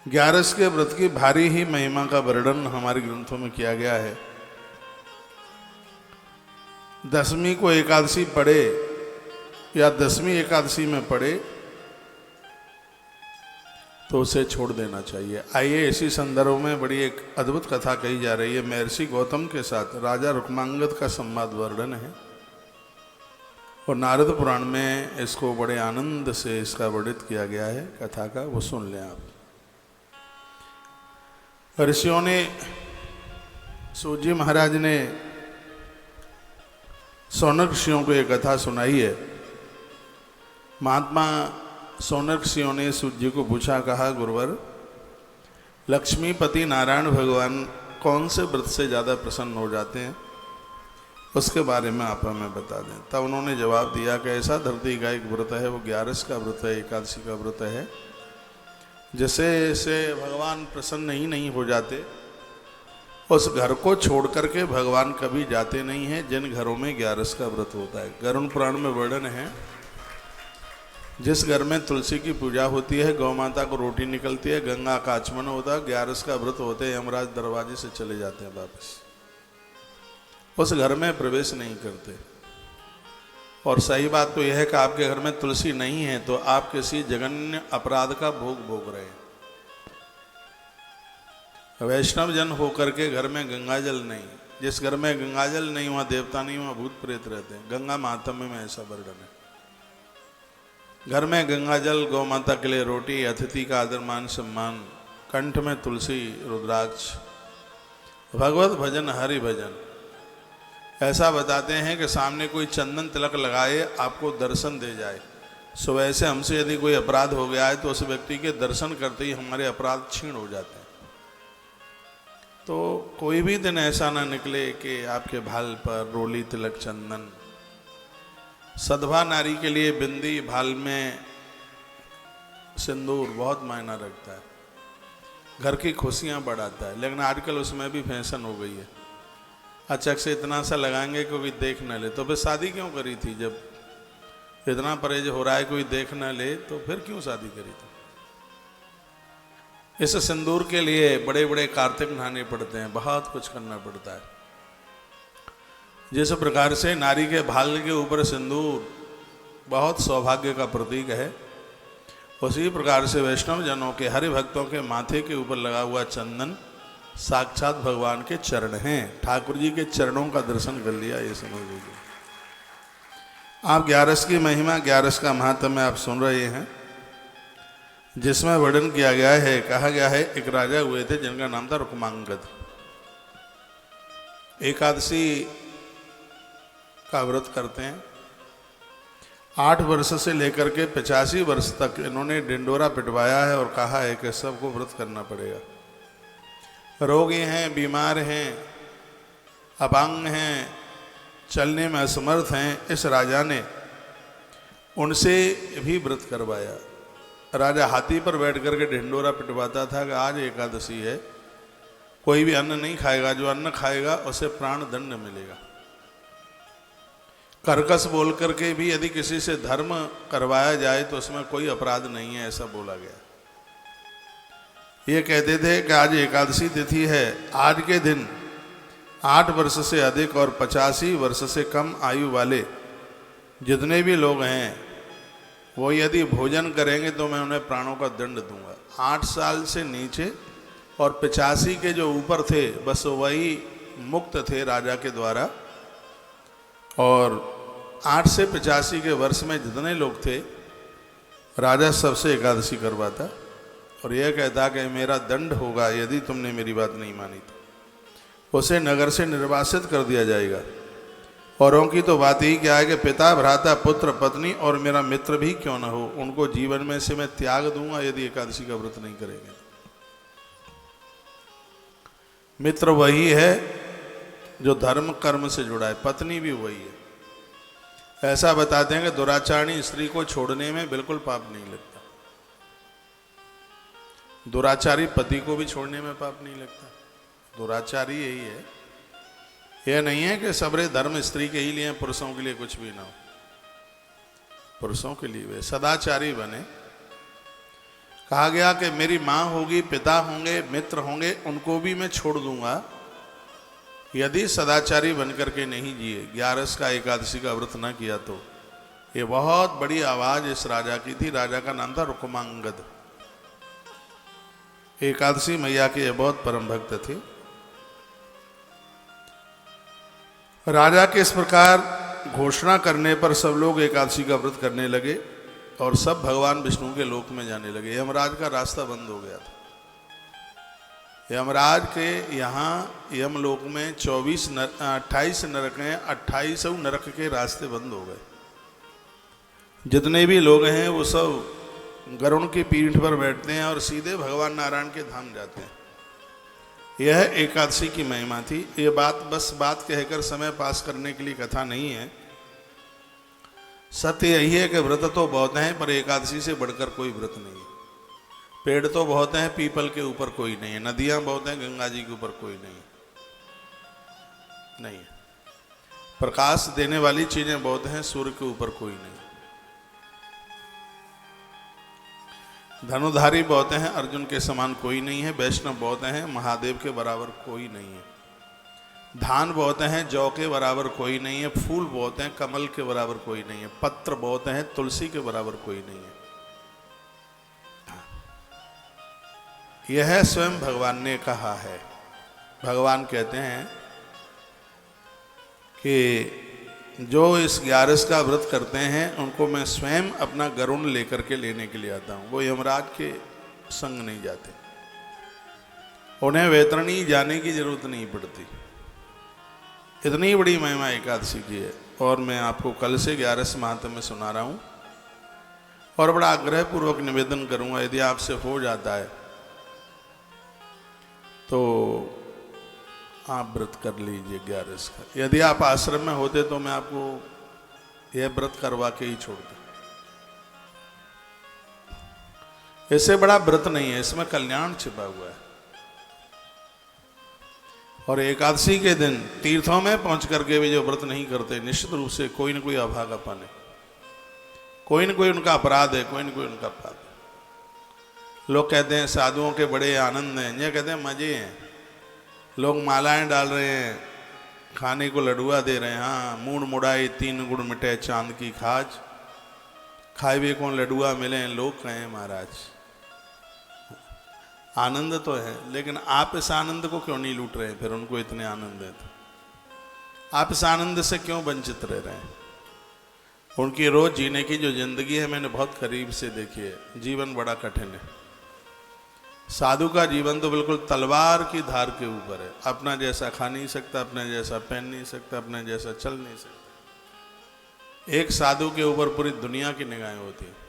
ग्यारस के व्रत की भारी ही महिमा का वर्णन हमारे ग्रंथों में किया गया है। दसवीं को एकादशी पड़े या दसवीं एकादशी में पड़े तो उसे छोड़ देना चाहिए। आइए इसी संदर्भ में बड़ी एक अद्भुत कथा कही जा रही है। महर्षि गौतम के साथ राजा रुक्मांगद का संवाद वर्णन है और नारद पुराण में इसको बड़े आनंद से इसका वर्णित किया गया है। कथा का वो सुन लें आप। ऋषियों ने, सूत जी महाराज ने सौनक ऋषियों को एक कथा सुनाई है। महात्मा सौनक ऋषियों ने सूत जी को पूछा, कहा गुरुवर, लक्ष्मीपति नारायण भगवान कौन से व्रत से ज़्यादा प्रसन्न हो जाते हैं, उसके बारे में आप हमें बता दें। तब उन्होंने जवाब दिया कि ऐसा धरती का एक व्रत है, वो ग्यारस का व्रत है, एकादशी का व्रत है, जिससे से भगवान प्रसन्न ही नहीं हो जाते। उस घर को छोड़ करके भगवान कभी जाते नहीं हैं जिन घरों में ग्यारस का व्रत होता है। गरुड़ पुराण में वर्णन है, जिस घर में तुलसी की पूजा होती है, गौ माता को रोटी निकलती है, गंगा का आचमन होता है, ग्यारस का व्रत होते हैं, यमराज दरवाजे से चले जाते हैं वापस, उस घर में प्रवेश नहीं करते। और सही बात तो यह है कि आपके घर में तुलसी नहीं है तो आप किसी जघन्य अपराध का भोग भोग रहे हैं। वैष्णव जन होकर के घर में गंगाजल नहीं, जिस घर में गंगाजल नहीं वहाँ देवता नहीं, वहाँ भूत प्रेत रहते हैं। गंगा महात्म्य में ऐसा वर्णन है। घर में गंगाजल, गौ माता के लिए रोटी, अतिथि का आदर मान सम्मान, कंठ में तुलसी रुद्राक्ष, भगवत भजन हरि भजन। ऐसा बताते हैं कि सामने कोई चंदन तिलक लगाए आपको दर्शन दे जाए। सुबह से हमसे यदि कोई अपराध हो गया है तो उस व्यक्ति के दर्शन करते ही हमारे अपराध क्षीण हो जाते हैं। तो कोई भी दिन ऐसा ना निकले कि आपके भाल पर रोली तिलक चंदन। सधवा नारी के लिए बिंदी, भाल में सिंदूर बहुत मायना रखता है, घर की खुशियाँ बढ़ाता है। लेकिन आजकल उसमें भी फैशन हो गई है, अचक से इतना सा लगाएंगे कोई देख न ले। तो फिर शादी क्यों करी थी? जब इतना परहेज हो रहा है कोई देख न ले तो फिर क्यों शादी करी थी? इस सिंदूर के लिए बड़े बड़े कार्तिक नहाने पड़ते हैं, बहुत कुछ करना पड़ता है। जिस प्रकार से नारी के भाल के ऊपर सिंदूर बहुत सौभाग्य का प्रतीक है, उसी प्रकार से वैष्णव जनों के, हरि भक्तों के माथे के ऊपर लगा हुआ चंदन साक्षात भगवान के चरण हैं। ठाकुर जी के चरणों का दर्शन कर लिया, ये समझ लीजिए आप। ग्यारस की महिमा, ग्यारस का महात्म्य आप सुन रहे हैं, जिसमें वर्णन किया गया है। कहा गया है एक राजा हुए थे जिनका नाम था रुक्मांगद। एकादशी का व्रत करते हैं। 8 वर्ष से लेकर के 85 वर्ष तक इन्होंने डिंडोरा पिटवाया है और कहा है कि सबको व्रत करना पड़ेगा। रोगी हैं, बीमार हैं, अपांग हैं, चलने में असमर्थ हैं, इस राजा ने उनसे भी व्रत करवाया। राजा हाथी पर बैठ करके ढिंडोरा पिटवाता था कि आज एकादशी है, कोई भी अन्न नहीं खाएगा, जो अन्न खाएगा उसे प्राण दंड मिलेगा। कर्कश बोल करके भी यदि किसी से धर्म करवाया जाए तो उसमें कोई अपराध नहीं है, ऐसा बोला गया। ये कहते थे कि आज एकादशी तिथि है, आज के दिन 8 वर्ष से अधिक और 85 वर्ष से कम आयु वाले जितने भी लोग हैं वो यदि भोजन करेंगे तो मैं उन्हें प्राणों का दंड दूंगा। 8 साल से नीचे और 85 के जो ऊपर थे बस वही मुक्त थे राजा के द्वारा। और 8 से 85 के वर्ष में जितने लोग थे राजा सबसे एकादशी करवाता और यह कहता कि मेरा दंड होगा यदि तुमने मेरी बात नहीं मानी तो उसे नगर से निर्वासित कर दिया जाएगा। औरों की तो बात ही क्या है कि पिता, भ्राता, पुत्र, पत्नी और मेरा मित्र भी क्यों न हो, उनको जीवन में से मैं त्याग दूंगा यदि एकादशी का व्रत नहीं करेंगे। मित्र वही है जो धर्म कर्म से जुड़ा है, पत्नी भी वही है। ऐसा बताते हैं कि दुराचारणी स्त्री को छोड़ने में बिल्कुल पाप नहीं लगता, दुराचारी पति को भी छोड़ने में पाप नहीं लगता। दुराचारी यही है, यह नहीं है कि सबरे धर्म स्त्री के ही लिए, पुरुषों के लिए कुछ भी ना हो। पुरुषों के लिए वे सदाचारी बने। कहा गया कि मेरी माँ होगी, पिता होंगे, मित्र होंगे, उनको भी मैं छोड़ दूंगा यदि सदाचारी बनकर के नहीं जिए, 11 का एकादशी का व्रत न किया तो। ये बहुत बड़ी आवाज इस राजा की थी। राजा का नाम था रुक्मांगद। एकादशी मैया के ये बहुत परम भक्त थे। राजा के इस प्रकार घोषणा करने पर सब लोग एकादशी का व्रत करने लगे और सब भगवान विष्णु के लोक में जाने लगे। यमराज का रास्ता बंद हो गया था। यमराज के यहाँ यमलोक में 28 नरक हैं, 28 नरक के रास्ते बंद हो गए। जितने भी लोग हैं वो सब गरुड़ की पीठ पर बैठते हैं और सीधे भगवान नारायण के धाम जाते हैं। यह एकादशी की महिमा थी। ये बात कहकर समय पास करने के लिए कथा नहीं है। सत्य यही है कि व्रत तो बहुत हैं पर एकादशी से बढ़कर कोई व्रत नहीं है। पेड़ तो बहुत हैं, पीपल के ऊपर कोई नहीं है। नदियां बहुत हैं, गंगा जी के ऊपर कोई नहीं है। प्रकाश देने वाली चीजें बहुत हैं, सूर्य के ऊपर कोई नहीं। धनुधारी बहुत हैं, अर्जुन के समान कोई नहीं है। वैष्णव बहुत हैं, महादेव के बराबर कोई नहीं है। धान बहुत हैं, जौ के बराबर कोई नहीं है। फूल बहुत हैं, कमल के बराबर कोई नहीं है। पत्र बहुत हैं, तुलसी के बराबर कोई नहीं है। यह स्वयं भगवान ने कहा है। भगवान कहते हैं कि जो इस 11 का व्रत करते हैं उनको मैं स्वयं अपना गरुड़ लेकर के लेने के लिए आता हूँ। वो यमराज के संग नहीं जाते, उन्हें वैतरणी जाने की जरूरत नहीं पड़ती। इतनी बड़ी महिमा एकादशी की है। और मैं आपको कल से 11 महात्म्य में सुना रहा हूँ और बड़ा आग्रह पूर्वक निवेदन करूँगा, यदि आपसे हो जाता है तो आप व्रत कर लीजिए 11 का। यदि आप आश्रम में होते तो मैं आपको यह व्रत करवा के ही छोड़ता। इससे बड़ा व्रत नहीं है, इसमें कल्याण छिपा हुआ है। और एकादशी के दिन तीर्थों में पहुंच करके भी जो व्रत नहीं करते, निश्चित रूप से कोई न कोई अभागापन है, कोई न कोई उनका अपराध है, कोई न कोई उनका पाप है। लोग कहते हैं साधुओं के बड़े आनंद हैं, ये कहते हैं मजे हैं। लोग मालाएं डाल रहे हैं, खाने को लडुआ दे रहे हैं। हाँ, मूड मुड़ाई 3 गुण मिटे चांद की खाज, खाए हुए कौन लडुआ मिले लोग कहें महाराज। आनंद तो है, लेकिन आप इस आनंद को क्यों नहीं लूट रहे हैं? फिर उनको इतने आनंद है तो आप इस आनंद से क्यों वंचित रह रहे हैं? उनकी रोज जीने की जो जिंदगी है मैंने बहुत करीब से देखी है। जीवन बड़ा कठिन है। साधु का जीवन तो बिल्कुल तलवार की धार के ऊपर है। अपना जैसा खा नहीं सकता, अपने जैसा पहन नहीं सकता, अपने जैसा चल नहीं सकता। एक साधु के ऊपर पूरी दुनिया की निगाहें होती है।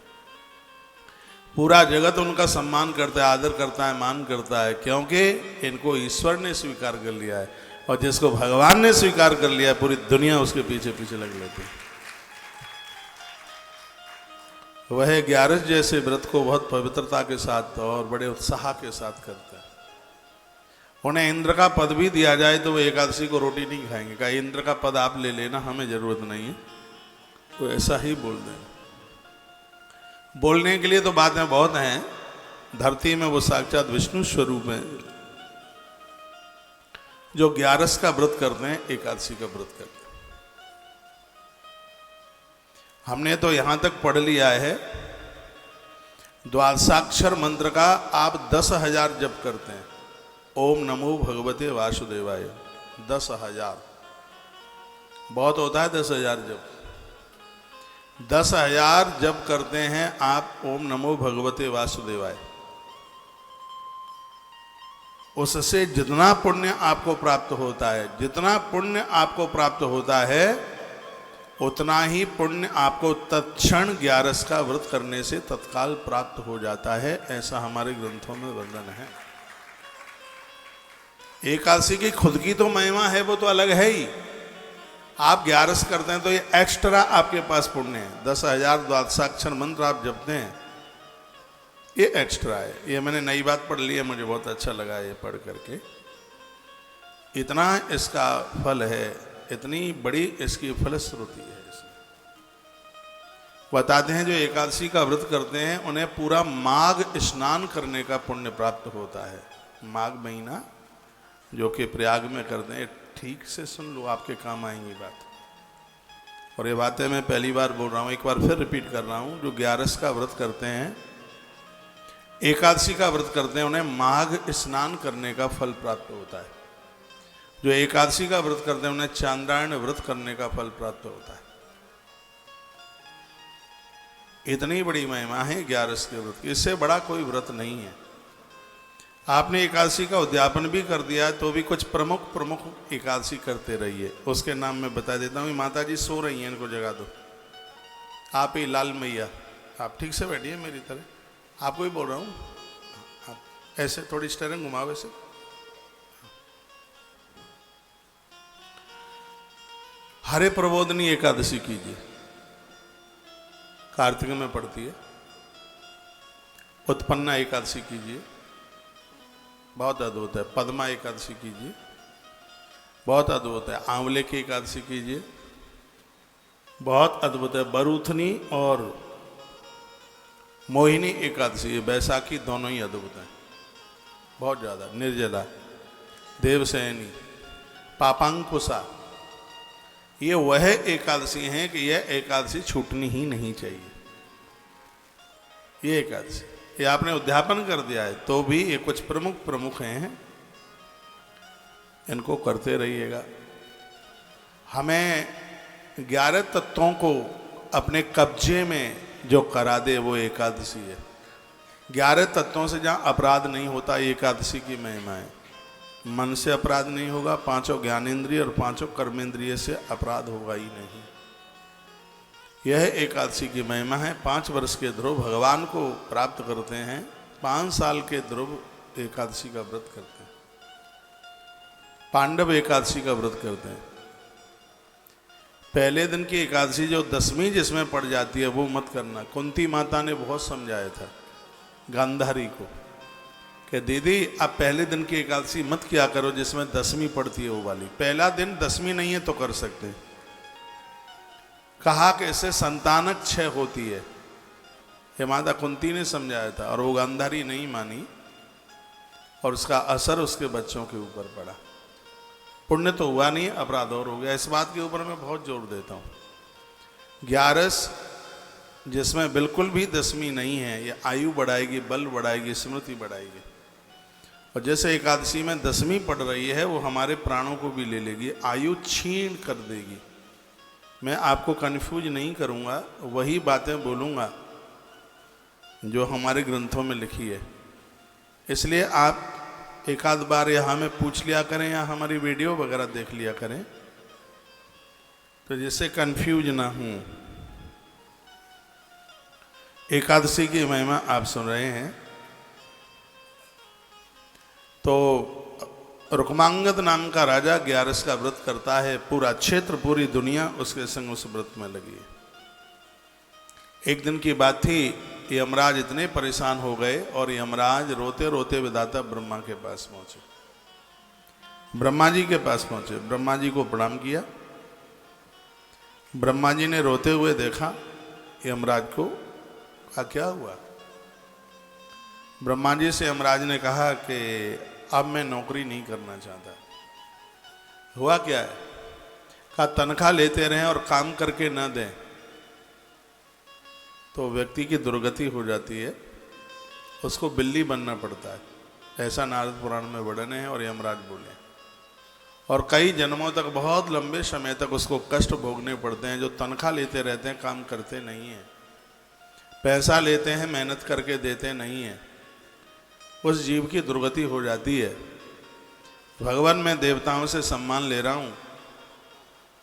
पूरा जगत उनका सम्मान करता है, आदर करता है, मान करता है, क्योंकि इनको ईश्वर ने स्वीकार कर लिया है। और जिसको भगवान ने स्वीकार कर लिया है, पूरी दुनिया उसके पीछे पीछे लग लेती है। वह 11 जैसे व्रत को बहुत पवित्रता के साथ और बड़े उत्साह के साथ करता है। उन्हें इंद्र का पद भी दिया जाए तो वो एकादशी को रोटी नहीं खाएंगे। कहा इंद्र का पद आप ले लेना, हमें जरूरत नहीं है। तो ऐसा ही बोल दें। बोलने के लिए तो बातें बहुत हैं। धरती में वो साक्षात विष्णु स्वरूप है जो 11 का व्रत करते हैं, एकादशी का व्रत करते हैं। हमने तो यहां तक पढ़ लिया है, द्वादशाक्षर मंत्र का आप 10,000 जप करते हैं। ओम नमो भगवते वासुदेवाय 10,000 बहुत होता है। 10,000 जप 10,000 जप करते हैं आप ओम नमो भगवते वासुदेवाय। उससे जितना पुण्य आपको प्राप्त होता है, जितना पुण्य आपको प्राप्त होता है, उतना ही पुण्य आपको तत्क्षण 11 का व्रत करने से तत्काल प्राप्त हो जाता है। ऐसा हमारे ग्रंथों में वर्णन है। एकादशी की खुद की तो महिमा है, वो तो अलग है ही। आप 11 करते हैं तो ये एक्स्ट्रा आपके पास पुण्य है। 10,000 द्वादशाक्षर मंत्र आप जपते हैं, ये एक्स्ट्रा है। ये मैंने नई बात पढ़ ली है, मुझे बहुत अच्छा लगा ये पढ़ करके। इतना इसका फल है, इतनी बड़ी इसकी फलश्रुति है। बताते हैं जो एकादशी का व्रत करते हैं उन्हें पूरा माघ स्नान करने का पुण्य प्राप्त होता है। माघ महीना जो कि प्रयाग में करते हैं, ठीक से सुन लो, आपके काम आएंगी बात। और ये बातें मैं पहली बार बोल रहा हूँ, एक बार फिर रिपीट कर रहा हूँ। जो 11 का व्रत करते हैं, एकादशी का व्रत करते हैं, उन्हें माघ स्नान करने का फल प्राप्त होता है। जो एकादशी का व्रत करते हैं उन्हें चांद्रायण व्रत करने का फल प्राप्त होता है। इतनी बड़ी महिमा है 11 के व्रत की, इससे बड़ा कोई व्रत नहीं है। आपने एकादशी का उद्यापन भी कर दिया तो भी कुछ प्रमुख एकादशी करते रहिए। उसके नाम मैं बता देता हूँ। माता जी सो रही हैं, इनको जगा दो। आप ही लाल मैया, आप ठीक से बैठिए मेरी तरह, आपको ही बोल रहा हूँ। आप ऐसे थोड़ी स्टेरिंग घुमाओ ऐसे। हरे प्रबोधनी एकादशी कीजिए, कार्तिक में पड़ती है। उत्पन्ना एकादशी कीजिए, बहुत अद्भुत है। पद्मा एकादशी कीजिए, बहुत अद्भुत है। आंवले की एकादशी कीजिए, बहुत अद्भुत है। बरूथनी और मोहिनी एकादशी, बैसाखी, दोनों ही अद्भुत हैं, बहुत ज़्यादा। निर्जला, देवसैनी, पापांकुशा, ये वह एकादशी हैं कि यह एकादशी छूटनी ही नहीं चाहिए। ये एकादशी, ये आपने उद्यापन कर दिया है तो भी ये कुछ प्रमुख हैं, इनको करते रहिएगा। हमें 11 तत्वों को अपने कब्जे में जो करा दे वो एकादशी है। 11 तत्वों से जहाँ अपराध नहीं होता, एकादशी की महिमा है। मन से अपराध नहीं होगा, 5 ज्ञानेंद्रिय और 5 कर्मेंद्रिय से अपराध होगा ही नहीं। यह एकादशी की महिमा है। 5 वर्ष के ध्रुव भगवान को प्राप्त करते हैं, 5 साल के ध्रुव एकादशी का व्रत करते हैं। पांडव एकादशी का व्रत करते हैं। पहले दिन की एकादशी जो 10वीं जिसमें पड़ जाती है वो मत करना। कुंती माता ने बहुत समझाया था गांधारी को कि दीदी आप पहले दिन की एकादशी मत किया करो जिसमें 10वीं पड़ती है वो वाली। पहला दिन 10वीं नहीं है तो कर सकते। कहा कि इससे संतानक क्षय होती है, ये माता कुंती ने समझाया था और वो गांधारी नहीं मानी और उसका असर उसके बच्चों के ऊपर पड़ा। पुण्य तो हुआ नहीं, अपराध और हो गया। इस बात के ऊपर मैं बहुत जोर देता हूँ। 11 जिसमें बिल्कुल भी 10वीं नहीं है, ये आयु बढ़ाएगी, बल बढ़ाएगी, स्मृति बढ़ाएगी। और जैसे एकादशी में 10वीं पड़ रही है वो हमारे प्राणों को भी ले लेगी, आयु छीन कर देगी। मैं आपको कन्फ्यूज नहीं करूँगा, वही बातें बोलूँगा जो हमारे ग्रंथों में लिखी है। इसलिए आप एक आध बार यहाँ में पूछ लिया करें या हमारी वीडियो वगैरह देख लिया करें तो जिससे कंफ्यूज ना हूँ। एकादशी की महिमा आप सुन रहे हैं। तो रुक्मांगद नाम का राजा 11 का व्रत करता है। पूरा क्षेत्र, पूरी दुनिया उसके संग उस व्रत में लगी है। एक दिन की बात थी, यमराज इतने परेशान हो गए और यमराज रोते रोते विधाता ब्रह्मा के पास पहुंचे। ब्रह्मा जी के पास पहुंचे, ब्रह्मा जी को प्रणाम किया। ब्रह्मा जी ने रोते हुए देखा यमराज को, कहा क्या हुआ। ब्रह्मा जी से यमराज ने कहा कि अब मैं नौकरी नहीं करना चाहता। हुआ क्या है। कहा तनख्वाह लेते रहें और काम करके न दें तो व्यक्ति की दुर्गति हो जाती है, उसको बिल्ली बनना पड़ता है। ऐसा नारद पुराण में वर्णन है और यमराज बोले। और कई जन्मों तक, बहुत लंबे समय तक उसको कष्ट भोगने पड़ते हैं। जो तनख्वाह लेते रहते हैं, काम करते नहीं हैं, पैसा लेते हैं, मेहनत करके देते नहीं हैं, उस जीव की दुर्गति हो जाती है। भगवान मैं देवताओं से सम्मान ले रहा हूँ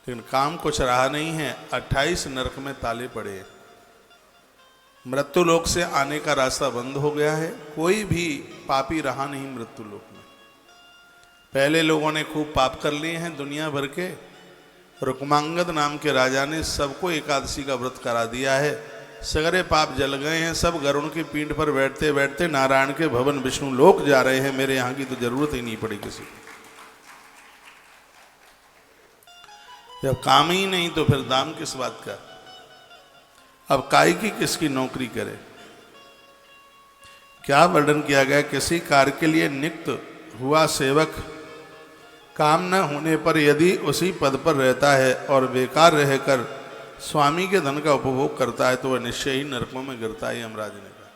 लेकिन काम कुछ रहा नहीं है। 28 नरक में ताले पड़े हैं। मृत्यु लोक से आने का रास्ता बंद हो गया है। कोई भी पापी रहा नहीं मृत्यु लोक में। पहले लोगों ने खूब पाप कर लिए हैं दुनिया भर के। रुक्मांगद नाम के राजा ने सबको एकादशी का व्रत करा दिया है। सगरे पाप जल गए हैं। सब गरुड़ की पीठ पर बैठते बैठते नारायण के भवन विष्णु लोक जा रहे हैं। मेरे यहाँ की तो जरूरत ही नहीं पड़ी किसी को। जब काम ही नहीं तो फिर दाम किस बात का। अब काय की किसकी नौकरी करे। क्या वर्णन किया गया, किसी कार्य के लिए नियुक्त हुआ सेवक काम न होने पर यदि उसी पद पर रहता है और बेकार रहकर स्वामी के धन का उपभोग करता है तो वह निश्चय ही नरकों में गिरता है। यमराज ने कहा।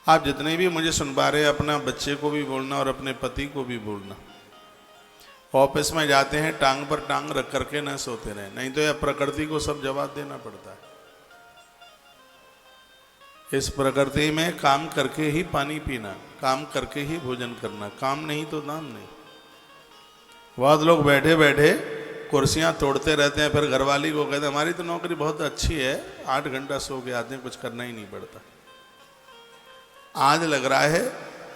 आप जितने भी मुझे सुन पा रहे हैं, अपना बच्चे को भी बोलना और अपने पति को भी बोलना, ऑफिस में जाते हैं टांग पर टांग रख करके न सोते रहे, नहीं तो यह प्रकृति को सब जवाब देना पड़ता है। इस प्रकृति में काम करके ही पानी पीना, काम करके ही भोजन करना, काम नहीं तो दाम नहीं। बहुत लोग बैठे बैठे कुर्सियां तोड़ते रहते हैं, फिर घरवाली को कहते हैं हमारी तो नौकरी बहुत अच्छी है, 8 घंटा सो के आते हैं, कुछ करना ही नहीं पड़ता। आज लग रहा है,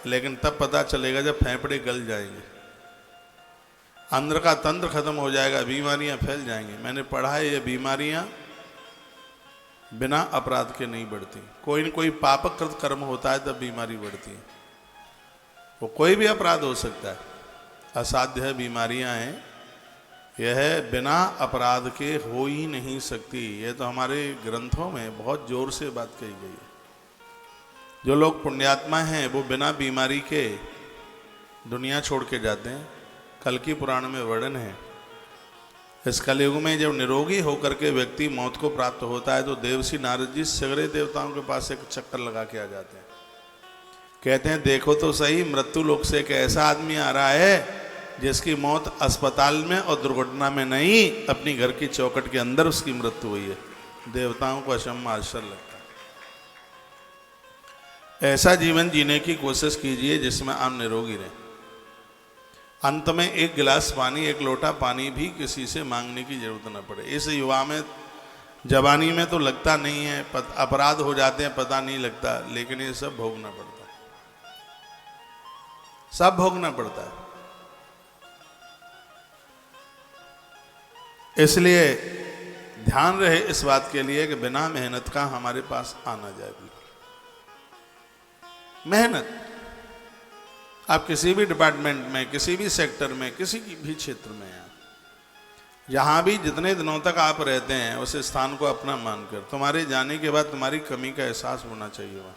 लेकिन तब पता चलेगा जब फेफड़े गल जाएंगे, अंदर का तंत्र खत्म हो जाएगा, बीमारियां फैल जाएंगी। मैंने पढ़ा है ये बीमारियां बिना अपराध के नहीं बढ़ती, कोई न कोई पापकृत कर्म होता है तब बीमारी बढ़ती है। वो कोई भी अपराध हो सकता है, असाध्य है बीमारियां हैं, यह बिना अपराध के हो ही नहीं सकती। यह तो हमारे ग्रंथों में बहुत जोर से बात कही गई है। जो लोग पुण्यात्मा हैं वो बिना बीमारी के दुनिया छोड़ के जाते हैं। कल की पुराण में वर्णन है, इस कलयुग में जब निरोगी होकर के व्यक्ति मौत को प्राप्त होता है तो देवसी नारद जी सगरे देवताओं के पास एक चक्कर लगा के आ जाते हैं। कहते हैं देखो तो सही, मृत्यु लोक से एक ऐसा आदमी आ रहा है जिसकी मौत अस्पताल में और दुर्घटना में नहीं, अपनी घर की चौखट के अंदर उसकी मृत्यु हुई है। देवताओं को अचंभा आश्चर्य लगता है। ऐसा जीवन जीने की कोशिश कीजिए जिसमें आप निरोगी रहें। अंत में एक गिलास पानी, एक लोटा पानी भी किसी से मांगने की जरूरत न पड़े। इस युवा में, जवानी में तो लगता नहीं है, अपराध हो जाते हैं पता नहीं लगता, लेकिन ये सब भोगना पड़ता है, सब भोगना पड़ता है। इसलिए ध्यान रहे इस बात के लिए कि बिना मेहनत का हमारे पास आना जाए। मेहनत आप किसी भी डिपार्टमेंट में, किसी भी सेक्टर में, किसी भी क्षेत्र में हैं, जहां भी जितने दिनों तक आप रहते हैं उस स्थान को अपना मानकर, तुम्हारे जाने के बाद तुम्हारी कमी का एहसास होना चाहिए। वहां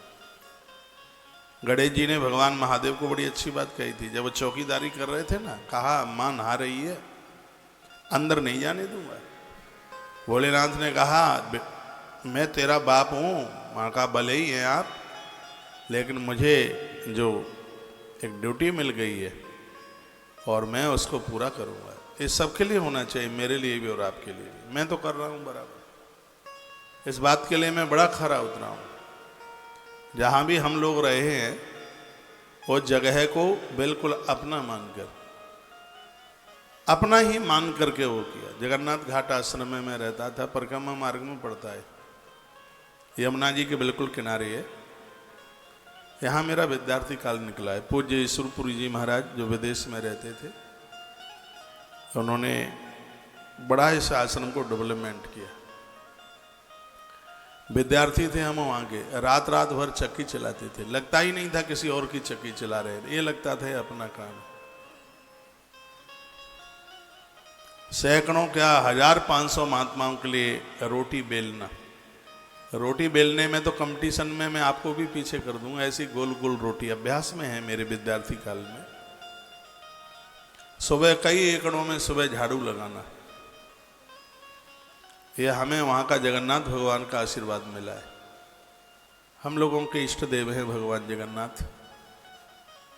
गणेश जी ने भगवान महादेव को बड़ी अच्छी बात कही थी, जब वो चौकीदारी कर रहे थे ना, कहा मां नहा रही है, अंदर नहीं जाने दूंगा। भोलेनाथ ने कहा मैं तेरा बाप हूं, मां का भले ही है आप, लेकिन मुझे जो एक ड्यूटी मिल गई है और मैं उसको पूरा करूंगा। ये सबके लिए होना चाहिए, मेरे लिए भी और आपके लिए भी। मैं तो कर रहा हूं बराबर, इस बात के लिए मैं बड़ा खरा उतरा हूं। जहां भी हम लोग रहे हैं वो जगह को बिल्कुल अपना मानकर, अपना ही मान करके वो किया। जगन्नाथ घाट आश्रम में मैं रहता था, परिक्रमा मार्ग में पड़ता है, यमुना जी के बिल्कुल किनारे है। यहाँ मेरा विद्यार्थी काल निकला है। पूज्य ईश्वरपुरी जी महाराज जो विदेश में रहते थे, उन्होंने बड़ा इस आश्रम को डेवलपमेंट किया। विद्यार्थी थे हम वहाँ के, रात रात भर चक्की चलाते थे, लगता ही नहीं था किसी और की चक्की चला रहे, ये लगता था अपना काम। सैकड़ों क्या 1500 महात्माओं के लिए रोटी बेलना, रोटी बेलने में तो कंपटीशन में मैं आपको भी पीछे कर दूंगा, ऐसी गोल गोल रोटी अभ्यास में है मेरे विद्यार्थी काल में। सुबह कई एकड़ों में सुबह झाड़ू लगाना, यह हमें वहाँ का जगन्नाथ भगवान का आशीर्वाद मिला है। हम लोगों के इष्ट देव हैं भगवान जगन्नाथ,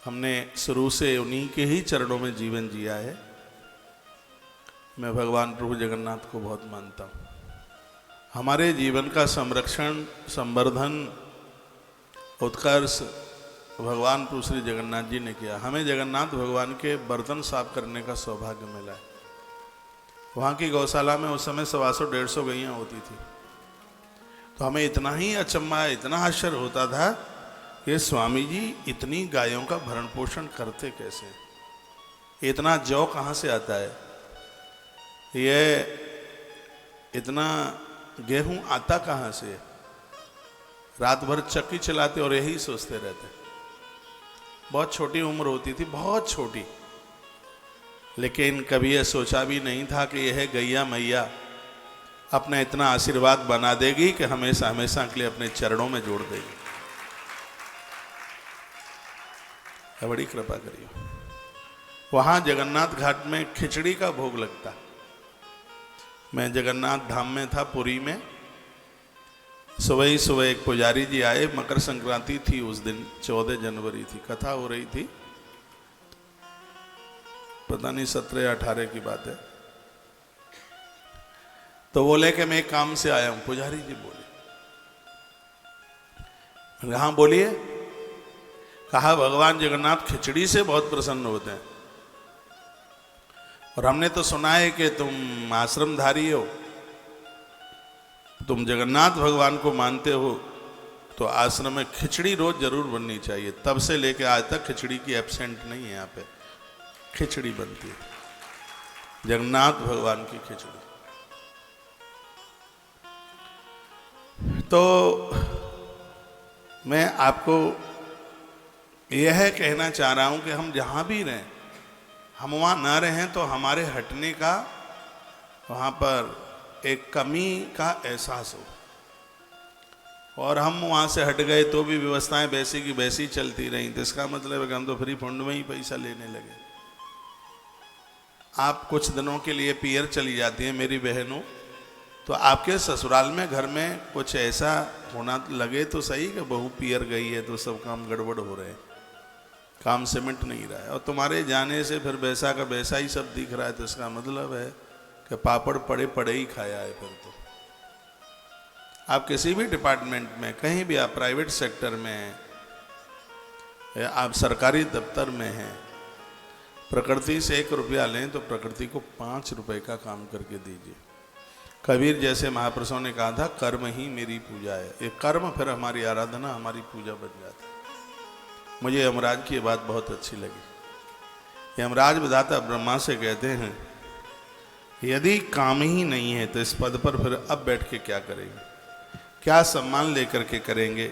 हमने शुरू से उन्हीं के ही चरणों में जीवन जिया है। मैं भगवान प्रभु जगन्नाथ को बहुत मानता हूँ। हमारे जीवन का संरक्षण, संवर्धन, उत्कर्ष भगवान प्रभु श्री जगन्नाथ जी ने किया। हमें जगन्नाथ भगवान के बर्तन साफ करने का सौभाग्य मिला है। वहाँ की गौशाला में उस समय 125-150 गैयाँ होती थी, तो हमें इतना ही अचंभा, इतना आश्चर्य होता था कि स्वामी जी इतनी गायों का भरण पोषण करते कैसे, इतना जौ कहाँ से आता है, ये इतना गेहूं आता कहाँ से, रात भर चक्की चलाते और यही सोचते रहते। बहुत छोटी उम्र होती थी, बहुत छोटी, लेकिन कभी यह सोचा भी नहीं था कि यह गैया मैया अपना इतना आशीर्वाद बना देगी कि हमेशा हमेशा के लिए अपने चरणों में जोड़ देगी। बड़ी कृपा करियो। वहां जगन्नाथ घाट में खिचड़ी का भोग लगता। मैं जगन्नाथ धाम में था पुरी में, सुबह ही सुबह एक पुजारी जी आए, मकर संक्रांति थी उस दिन, 14 जनवरी थी, कथा हो रही थी, पता नहीं 17 या 18 की बात है। तो बोले कि मैं एक काम से आया हूं। पुजारी जी बोले, हाँ बोलिए। कहा भगवान जगन्नाथ खिचड़ी से बहुत प्रसन्न होते हैं, और हमने तो सुना है कि तुम आश्रमधारी हो, तुम जगन्नाथ भगवान को मानते हो, तो आश्रम में खिचड़ी रोज जरूर बननी चाहिए। तब से लेके आज तक खिचड़ी की एब्सेंट नहीं है, यहाँ पे खिचड़ी बनती है, जगन्नाथ भगवान की खिचड़ी। तो मैं आपको यह कहना चाह रहा हूं कि हम जहां भी रहें, हम वहां ना रहें तो हमारे हटने का वहां पर एक कमी का एहसास हो, और हम वहां से हट गए तो भी व्यवस्थाएं वैसी की वैसी चलती रहीं, तो इसका मतलब है कि हम तो फ्री फंड में ही पैसा लेने लगे। आप कुछ दिनों के लिए पियर चली जाती हैं मेरी बहनों, तो आपके ससुराल में घर में कुछ ऐसा होना लगे तो सही कि बहू पियर गई है तो सब काम गड़बड़ हो रहे हैं, काम सिमट नहीं रहा है, और तुम्हारे जाने से फिर वैसा का वैसा ही सब दिख रहा है, तो इसका मतलब है कि पापड़ पड़े पड़े ही खाया है। फिर तो आप किसी भी डिपार्टमेंट में, कहीं भी, आप प्राइवेट सेक्टर में हैं या आप सरकारी दफ्तर में हैं, प्रकृति से 1 रुपया लें तो प्रकृति को 5 रुपए का काम करके दीजिए। कबीर जैसे महापुरुषों ने कहा था, कर्म ही मेरी पूजा है। ये कर्म फिर हमारी आराधना, हमारी पूजा बन जाती है। मुझे यमराज की बात बहुत अच्छी लगी। यमराज विधाता ब्रह्मा से कहते हैं, यदि काम ही नहीं है तो इस पद पर फिर अब बैठ के क्या करेंगे, क्या सम्मान लेकर के करेंगे?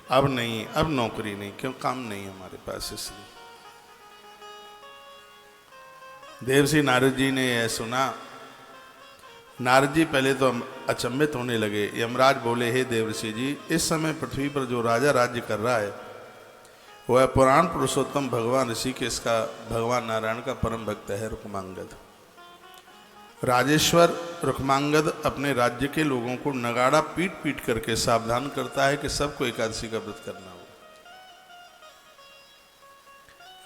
अब नहीं, अब नौकरी नहीं, क्यों? काम नहीं हमारे पास। इसलिए देवर्षि नारद जी ने यह सुना। नारद जी पहले तो अचंभित होने लगे। यमराज बोले, हे देवर्षि जी, इस समय पृथ्वी पर जो राजा राज्य कर रहा है वह पुराण पुरुषोत्तम भगवान ऋषिकेश का, भगवान नारायण का परम भक्त है रुक्मांगद। राजेश्वर रुक्मांगद अपने राज्य के लोगों को नगाड़ा पीट पीट करके सावधान करता है कि सबको एकादशी का व्रत करना होगा।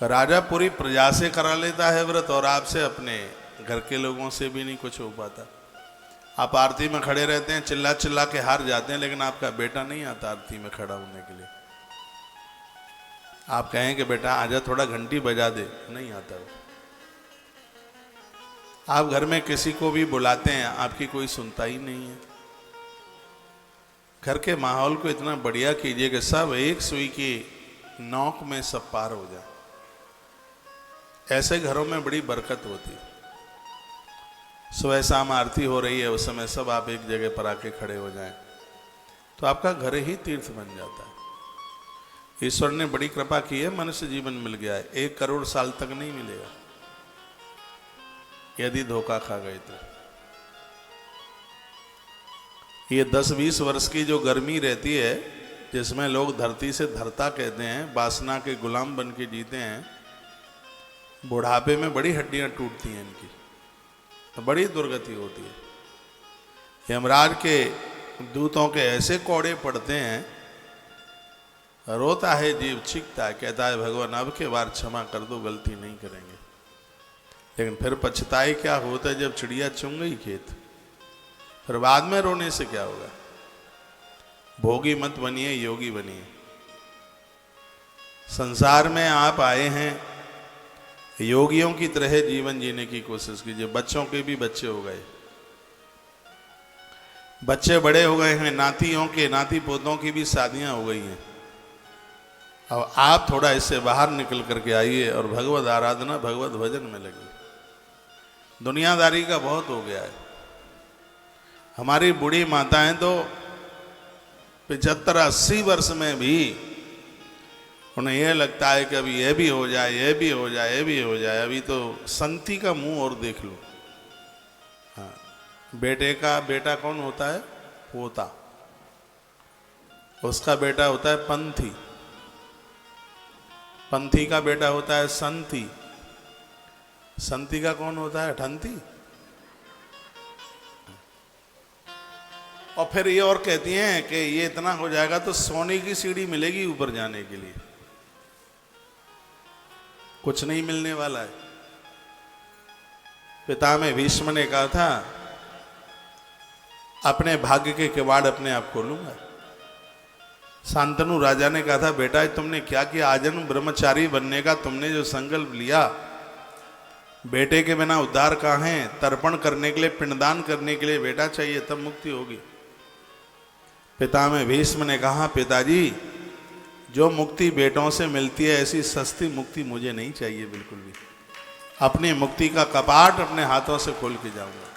राजा पूरी प्रजा से करा लेता है व्रत, और आपसे, अपने घर के लोगों से भी नहीं कुछ हो पाता। आप आरती में खड़े रहते हैं, चिल्ला चिल्ला के हार जाते हैं, लेकिन आपका बेटा नहीं आता आरती में खड़ा होने के लिए। आप कहें कि बेटा आजा, थोड़ा घंटी बजा दे, नहीं आता वो। आप घर में किसी को भी बुलाते हैं, आपकी कोई सुनता ही नहीं है। घर के माहौल को इतना बढ़िया कीजिए कि सब एक सुई की नोक में सब पार हो जाए। ऐसे घरों में बड़ी बरकत होती है। सुबह शाम आरती हो रही है, उस समय सब आप एक जगह पर आके खड़े हो जाएं, तो आपका घर ही तीर्थ बन जाता है। ईश्वर ने बड़ी कृपा की है, मनुष्य जीवन मिल गया है। 1 करोड़ साल तक नहीं मिलेगा यदि धोखा खा गए तो। ये 10-20 वर्ष की जो गर्मी रहती है, जिसमें लोग धरती से धरता कहते हैं, वासना के गुलाम बन के जीते हैं, बुढ़ापे में बड़ी हड्डियां टूटती हैं इनकी, तो बड़ी दुर्गति होती है। यमराज के दूतों के ऐसे कौड़े पड़ते हैं, रोता है जीव, चीखता है, कहता है भगवान अब के बार क्षमा कर दो, गलती नहीं करेंगे। लेकिन फिर पछताए क्या होता है जब चिड़िया चुंग गई खेत, फिर बाद में रोने से क्या होगा। भोगी मत बनिए, योगी बनिए। संसार में आप आए हैं, योगियों की तरह जीवन जीने की कोशिश कीजिए। बच्चों के भी बच्चे हो गए, बच्चे बड़े हो गए हैं, नातियों के, नाती पोतों की भी शादियां हो गई हैं। अब आप थोड़ा इससे बाहर निकल करके आइए और भगवत आराधना, भगवत भजन में लगिए। दुनियादारी का बहुत हो गया है। हमारी बूढ़ी माताएं तो 75-80 वर्ष में भी उन्हें यह लगता है कि अभी यह भी हो जाए, यह भी हो जाए, यह भी हो जाए। अभी तो संगति का मुंह और देख लो। हाँ, बेटे का बेटा कौन होता है? पोता। उसका बेटा होता है पंथी। पंथी का बेटा होता है संती। संती का कौन होता है? ठंती। और फिर ये और कहती हैं कि ये इतना हो जाएगा तो सोने की सीढ़ी मिलेगी ऊपर जाने के लिए। कुछ नहीं मिलने वाला है। पितामह भीष्म ने कहा था अपने भाग्य के किवाड़ अपने आप खोलूंगा। शांतनु राजा ने कहा था बेटा तुमने क्या किया? आजन्म ब्रह्मचारी बनने का तुमने जो संकल्प लिया, बेटे के बिना उद्धार कहाँ है? तर्पण करने के लिए, पिंडदान करने के लिए बेटा चाहिए, तब मुक्ति होगी। पितामह भीष्म ने कहा पिताजी जो मुक्ति बेटों से मिलती है ऐसी सस्ती मुक्ति मुझे नहीं चाहिए बिल्कुल भी। अपनी मुक्ति का कपाट अपने हाथों से खोल के जाऊंगा।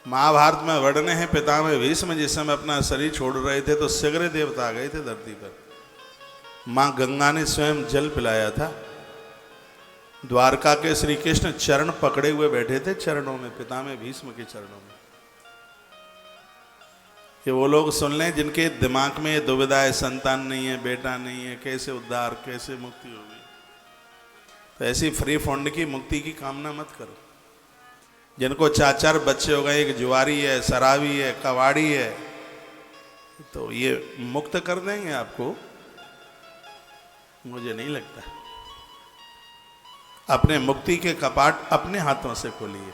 महाभारत में वर्णन है पितामह भीष्म जिस समय अपना शरीर छोड़ रहे थे तो सगरे देवता आ गए थे धरती पर। मां गंगा ने स्वयं जल पिलाया था। द्वारका के श्री कृष्ण चरण पकड़े हुए बैठे थे चरणों में, पितामह भीष्म के चरणों में। कि वो लोग सुन लें जिनके दिमाग में ये दुविधा है, संतान नहीं है, बेटा नहीं है, कैसे उद्धार, कैसे मुक्ति होगी। तो ऐसी फ्री फंड की मुक्ति की कामना मत करो। जिनको 4-4 बच्चे हो गए, एक जुआरी है, शराबी है, कबाड़ी है, तो ये मुक्त कर देंगे आपको? मुझे नहीं लगता। अपने मुक्ति के कपाट अपने हाथों से खोलिए।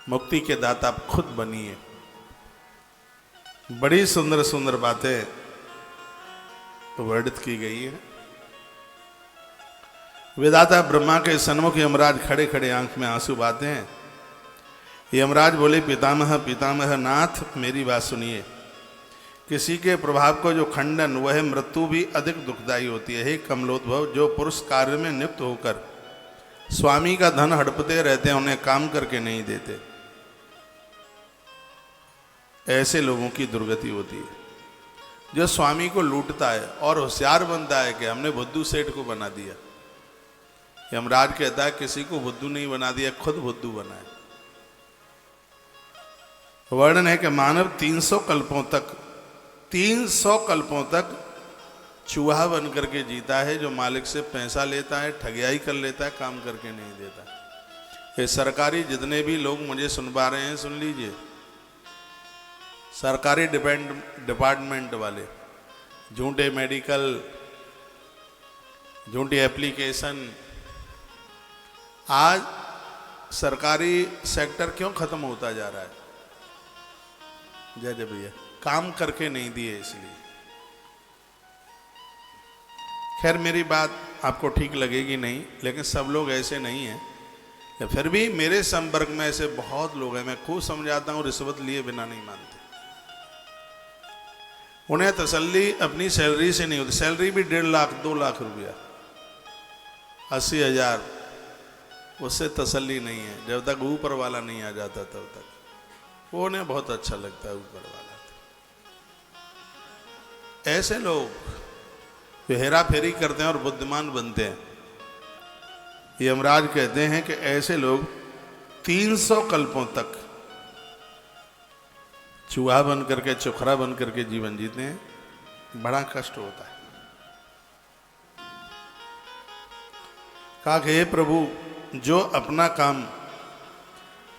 मुक्ति के दाता आप खुद बनिए। बड़ी सुंदर सुंदर बातें वर्णित की गई है। वेदाता ब्रह्मा के सन्मुख यमराज खड़े खड़े आंख में आंसू बहाते हैं। यमराज बोले पितामह पितामह नाथ मेरी बात सुनिए। किसी के प्रभाव को जो खंडन वह मृत्यु भी अधिक दुखदायी होती है। हे कमलोद्भव, जो पुरुष कार्य में नियुक्त होकर स्वामी का धन हड़पते रहते हैं उन्हें काम करके नहीं देते, ऐसे लोगों की दुर्गति होती है। जो स्वामी को लूटता है और होशियार बनता है कि हमने बुद्धू सेठ को बना दिया। यमराज कहता है किसी को बुद्धू नहीं बना दिया, खुद बुद्धू बना है। वर्णन है कि मानव 300 कल्पों तक चूहा बन करके जीता है, जो मालिक से पैसा लेता है, ठगियाई कर लेता है, काम करके नहीं देता। ये सरकारी जितने भी लोग मुझे सुन पा रहे हैं सुन लीजिए। सरकारी डिपार्टमेंट वाले झूठे मेडिकल, झूठी एप्लीकेशन। आज सरकारी सेक्टर क्यों खत्म होता जा रहा है? जय जय भैया, काम करके नहीं दिए इसलिए। खैर मेरी बात आपको ठीक लगेगी नहीं, लेकिन सब लोग ऐसे नहीं हैं। फिर भी मेरे संपर्क में ऐसे बहुत लोग हैं, मैं खूब समझाता हूँ, रिश्वत लिए बिना नहीं मानते। उन्हें तसल्ली अपनी सैलरी से नहीं होती। सैलरी भी 1.5 लाख 2 लाख रुपया, 80,000, उससे तसल्ली नहीं है। जब तक ऊपर वाला नहीं आ जाता तब तक वो उन्हें बहुत अच्छा लगता है ऊपर वाला। ऐसे लोग हेरा फेरी करते हैं और बुद्धिमान बनते हैं। यमराज कहते हैं कि ऐसे लोग 300 कल्पों तक चूहा बन करके, चुखरा बन करके जीवन जीते हैं। बड़ा कष्ट होता है। कहा कि हे प्रभु, जो अपना काम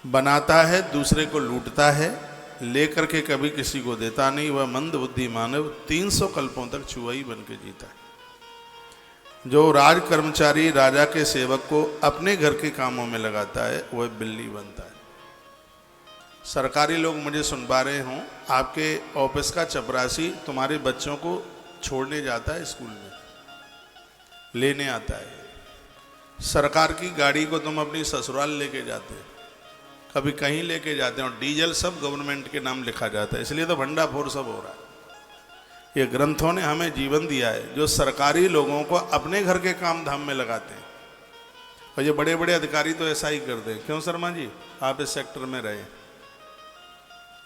बनाता है दूसरे को लूटता है, लेकर के कभी किसी को देता नहीं, वह मंद बुद्धि मानव 300 कल्पों तक चूहा ही बन के जीता है। जो राज कर्मचारी राजा के सेवक को अपने घर के कामों में लगाता है वह बिल्ली बनता है। सरकारी लोग मुझे सुन पा रहे हों, आपके ऑफिस का चपरासी तुम्हारे बच्चों को छोड़ने जाता है, स्कूल में लेने आता है। सरकार की गाड़ी को तुम अपनी ससुराल लेके जाते हो, कभी कहीं लेके जाते हैं, और डीजल सब गवर्नमेंट के नाम लिखा जाता है। इसलिए तो भंडाफोड़ सब हो रहा है। ये ग्रंथों ने हमें जीवन दिया है जो सरकारी लोगों को अपने घर के काम धाम में लगाते हैं। और ये बड़े बड़े अधिकारी तो ऐसा ही करते हैं। क्यों शर्मा जी, आप इस सेक्टर में रहे।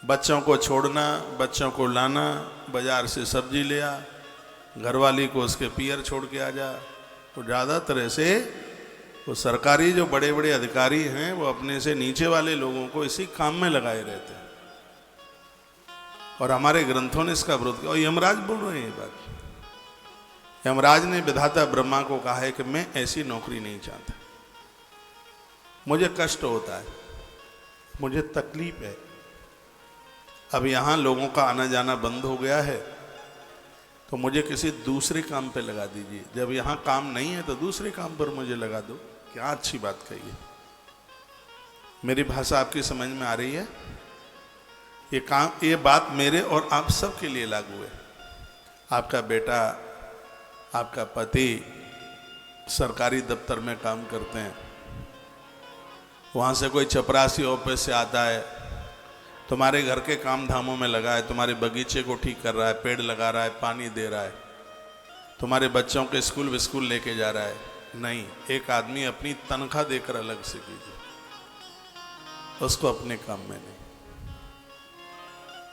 बच्चों को छोड़ना, बच्चों को लाना, बाजार से सब्जी ले आ, घरवाली को उसके पियर छोड़ के आ जा। तो ज़्यादातर ऐसे वो सरकारी जो बड़े बड़े अधिकारी हैं वो अपने से नीचे वाले लोगों को इसी काम में लगाए रहते हैं, और हमारे ग्रंथों ने इसका विरोध किया। और यमराज बोल रहे हैं ये बात। यमराज ने विधाता ब्रह्मा को कहा है कि मैं ऐसी नौकरी नहीं चाहता, मुझे कष्ट होता है, मुझे तकलीफ है। अब यहाँ लोगों का आना जाना बंद हो गया है, तो मुझे किसी दूसरे काम पे लगा दीजिए। जब यहाँ काम नहीं है तो दूसरे काम पर मुझे लगा दो। क्या अच्छी बात कही है। मेरी भाषा आपकी समझ में आ रही है? ये बात मेरे और आप सब के लिए लागू है। आपका बेटा, आपका पति सरकारी दफ्तर में काम करते हैं, वहाँ से कोई चपरासी ऑफिस से आता है, तुम्हारे घर के काम धामों में लगा है, तुम्हारे बगीचे को ठीक कर रहा है, पेड़ लगा रहा है, पानी दे रहा है, तुम्हारे बच्चों के स्कूल विस्कूल लेके जा रहा है। नहीं, एक आदमी अपनी तनख्वाह देकर अलग से कीजिए, उसको अपने काम में नहीं,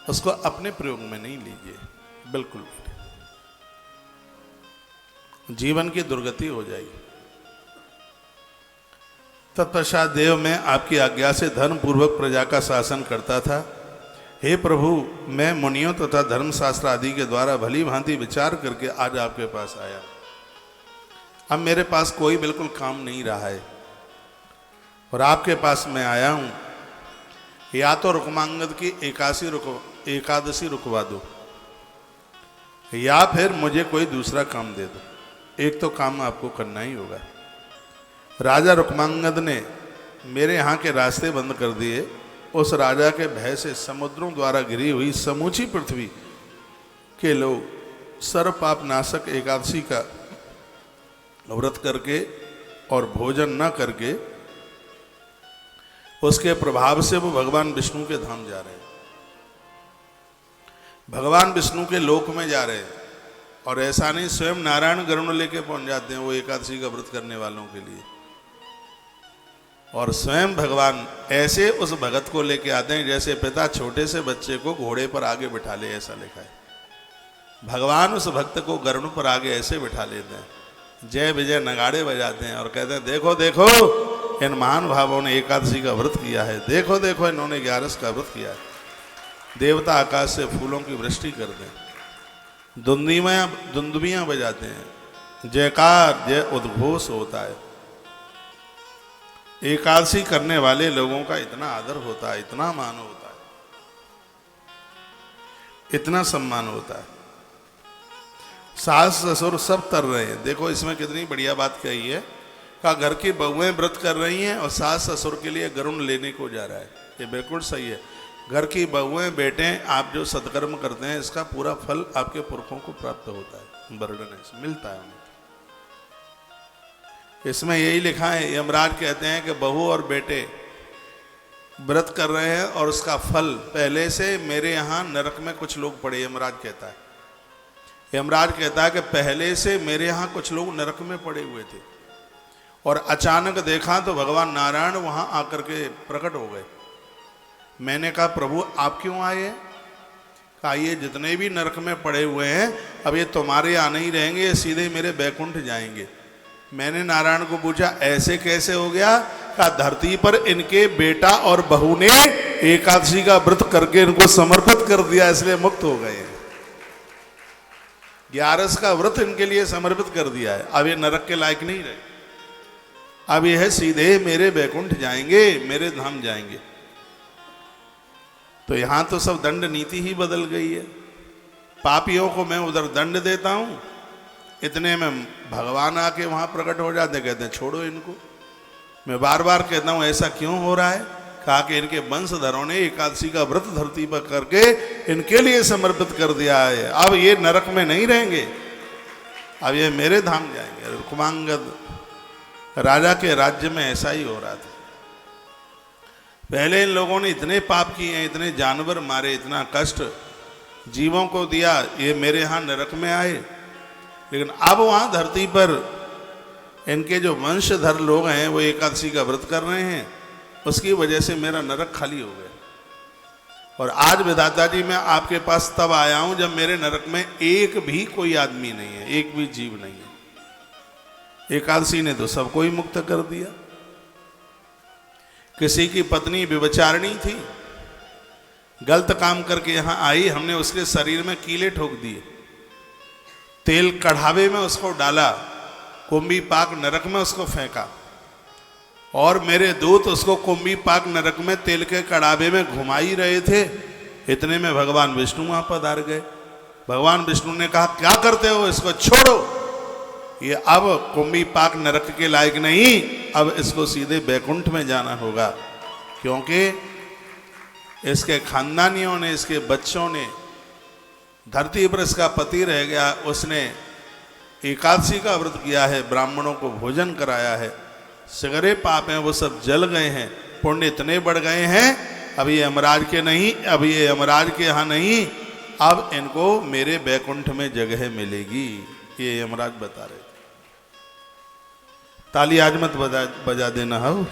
उसको अपने प्रयोग में नहीं लीजिए, बिल्कुल भी। जीवन की दुर्गति हो जाएगी। तत्पश्चात देव मैं आपकी आज्ञा से धर्म पूर्वक प्रजा का शासन करता था। हे प्रभु, मैं मुनियों तथा धर्मशास्त्र आदि के द्वारा भली भांति विचार करके आज आपके पास आया। अब मेरे पास कोई बिल्कुल काम नहीं रहा है और आपके पास मैं आया हूँ। या तो रुक्मांगद की एकादशी रुकवा दो, या फिर मुझे कोई दूसरा काम दे दो। एक तो काम आपको करना ही होगा। राजा रुक्मांगद ने मेरे यहाँ के रास्ते बंद कर दिए। उस राजा के भय से समुद्रों द्वारा घिरी हुई समूची पृथ्वी के लोग सर्व पाप नाशक एकादशी का व्रत करके और भोजन न करके उसके प्रभाव से वो भगवान विष्णु के धाम जा रहे हैं, भगवान विष्णु के लोक में जा रहे हैं। और ऐसा नहीं, स्वयं नारायण गरुड़ लेके पहुंच जाते हैं वो एकादशी का व्रत करने वालों के लिए। और स्वयं भगवान ऐसे उस भगत को लेके आते हैं जैसे पिता छोटे से बच्चे को घोड़े पर आगे बिठा ले, ऐसा लिखा है। भगवान उस भक्त को गरुड़ पर आगे ऐसे बिठा लेते हैं, जय विजय नगाड़े बजाते हैं और कहते हैं देखो देखो इन महान भावों ने एकादशी का व्रत किया है, देखो देखो इन्होंने 11 का व्रत किया है। देवता आकाश से फूलों की वृष्टि कर दें, दुंदुबियां बजाते हैं, जयकार जय उद्घोष होता है। एकादशी करने वाले लोगों का इतना आदर होता है, इतना मान होता है, इतना सम्मान होता है। सास ससुर सब तर रहे हैं। देखो इसमें कितनी बढ़िया बात कही है। का घर की बहुएं व्रत कर रही हैं और सास ससुर के लिए गरुड़ लेने को जा रहा है। ये बिल्कुल सही है। घर की बहुएं बेटे आप जो सत्कर्म करते हैं इसका पूरा फल आपके पुरखों को प्राप्त होता है, बर्डन है, मिलता है उन्हें। इसमें यही लिखा है, यमराज कहते हैं कि बहू और बेटे व्रत कर रहे हैं और उसका फल पहले से मेरे यहाँ नरक में कुछ लोग पड़े। यमराज कहता है, यमराज कहता है कि पहले से मेरे यहाँ कुछ लोग नरक में पड़े हुए थे और अचानक देखा तो भगवान नारायण वहाँ आकर के प्रकट हो गए। मैंने कहा प्रभु आप क्यों आए? कहा ये जितने भी नरक में पड़े हुए हैं अब ये तुम्हारे यहाँ नहीं रहेंगे, ये सीधे मेरे बैकुंठ जाएंगे। मैंने नारायण को पूछा ऐसे कैसे हो गया? कहा धरती पर इनके बेटा और बहू ने एकादशी का व्रत करके इनको समर्पित कर दिया, इसलिए मुक्त हो गए। 11 का व्रत इनके लिए समर्पित कर दिया है। अब ये नरक के लायक नहीं रहे, अब ये है सीधे मेरे बैकुंठ जाएंगे, मेरे धाम जाएंगे। तो यहां तो सब दंड नीति ही बदल गई है। पापियों को मैं उधर दंड देता हूं, इतने में भगवान आके वहां प्रकट हो जाते, कहते हैं छोड़ो इनको। मैं बार बार कहता हूं ऐसा क्यों हो रहा है? कहा कि इनके वंशधरों ने एकादशी का व्रत धरती पर करके इनके लिए समर्पित कर दिया है। अब ये नरक में नहीं रहेंगे, अब ये मेरे धाम जाएंगे। रुक्मांगद राजा के राज्य में ऐसा ही हो रहा था। पहले इन लोगों ने इतने पाप किए हैं, इतने जानवर मारे, इतना कष्ट जीवों को दिया, ये मेरे यहाँ नरक में आए। लेकिन अब वहाँ धरती पर इनके जो वंशधर लोग हैं वो एकादशी का व्रत कर रहे हैं, उसकी वजह से मेरा नरक खाली हो गया। और आज विधाता जी मैं आपके पास तब आया हूँ जब मेरे नरक में एक भी कोई आदमी नहीं है, एक भी जीव नहीं है, एकादशी ने तो सबको ही मुक्त कर दिया। किसी की पत्नी व्यभिचारिणी थी, गलत काम करके यहां आई, हमने उसके शरीर में कीले ठोक दिए, तेल कढ़ावे में उसको डाला, कुंभी पाक नरक में उसको फेंका, और मेरे दूत उसको कुंभी पाक नरक में तेल के कड़ावे में घुमा ही रहे थे। इतने में भगवान विष्णु वहां पधार गए। भगवान विष्णु ने कहा, क्या करते हो, इसको छोड़ो, ये अब कुंभी पाक नरक के लायक नहीं, अब इसको सीधे बैकुंठ में जाना होगा, क्योंकि इसके खानदानियों ने, इसके बच्चों ने, धरती पर इसका पति रह गया, उसने एकादशी का व्रत किया है, ब्राह्मणों को भोजन कराया है, सगरे पाप हैं वो सब जल गए हैं, पुण्य इतने बढ़ गए हैं, अब ये यमराज के नहीं, अब ये यमराज के यहाँ नहीं, अब इनको मेरे बैकुंठ में जगह मिलेगी, ये यमराज बता रहे। ताली आज मत बजा देना हो।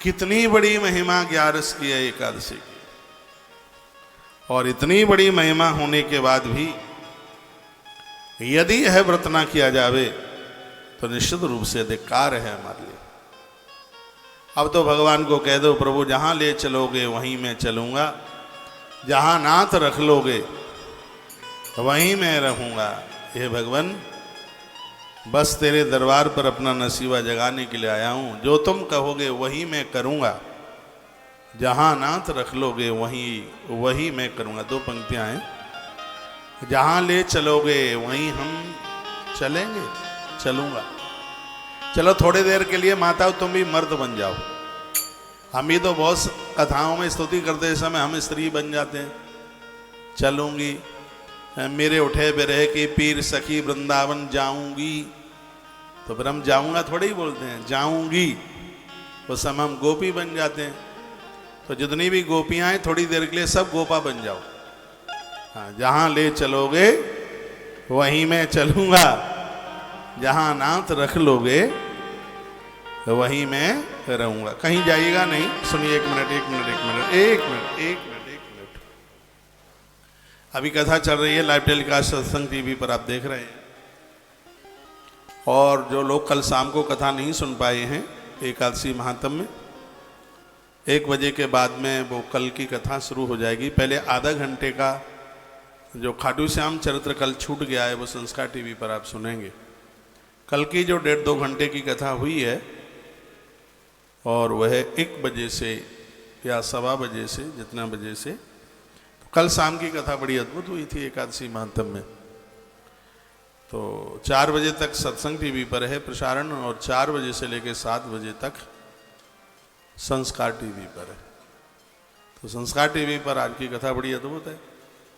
कितनी बड़ी महिमा 11 की है एकादशी की, और इतनी बड़ी महिमा होने के बाद भी यदि यह व्रत ना किया जावे तो निश्चित रूप से धिक्कार है हमारे लिए। अब तो भगवान को कह दो, प्रभु जहां ले चलोगे वहीं मैं चलूंगा, जहां नाथ रख लोगे वहीं मैं रहूंगा। हे भगवान, बस तेरे दरबार पर अपना नसीबा जगाने के लिए आया हूं, जो तुम कहोगे वही मैं करूंगा, जहां नाथ रख लोगे वही मैं करूंगा। 2 पंक्तियां हैं, जहां ले चलोगे वहीं हम चलेंगे, चलूंगा। चलो थोड़ी देर के लिए माताओं तुम भी मर्द बन जाओ, हम भी तो बहुत कथाओं में स्तुति करते समय हम स्त्री बन जाते हैं। चलूंगी, मेरे उठे बिरह की पीर सखी वृंदावन जाऊंगी, तो फिर हम जाऊंगा थोड़ी ही बोलते हैं, जाऊंगी, उस समय हम गोपी बन जाते हैं। तो जितनी भी गोपियां हैं थोड़ी देर के लिए सब गोपा बन जाओ। हाँ, जहां ले चलोगे वहीं मैं चलूंगा, जहां नाथ रख लोगे वहीं मैं रहूंगा, कहीं जाइएगा नहीं। सुनिए, एक मिनट। अभी कथा चल रही है, लाइव टेलीकास्ट सत्संग टीवी पर आप देख रहे हैं, और जो लोग कल शाम को कथा नहीं सुन पाए हैं एकादशी महात्म में, 1 बजे के बाद में वो कल की कथा शुरू हो जाएगी। पहले आधा घंटे का जो खाटू श्याम चरित्र कल छूट गया है वो संस्कार टीवी पर आप सुनेंगे। कल की जो 1.5-2 घंटे की कथा हुई है, और वह 1 बजे से या 1:15 बजे से, जितना बजे से, तो कल शाम की कथा बड़ी अद्भुत हुई थी एकादशी महात्म में। तो 4 बजे तक सत्संग टीवी पर है प्रसारण, और 4 बजे से लेकर 7 बजे तक संस्कार टीवी पर है। तो संस्कार टीवी पर आज की कथा बड़ी अद्भुत है।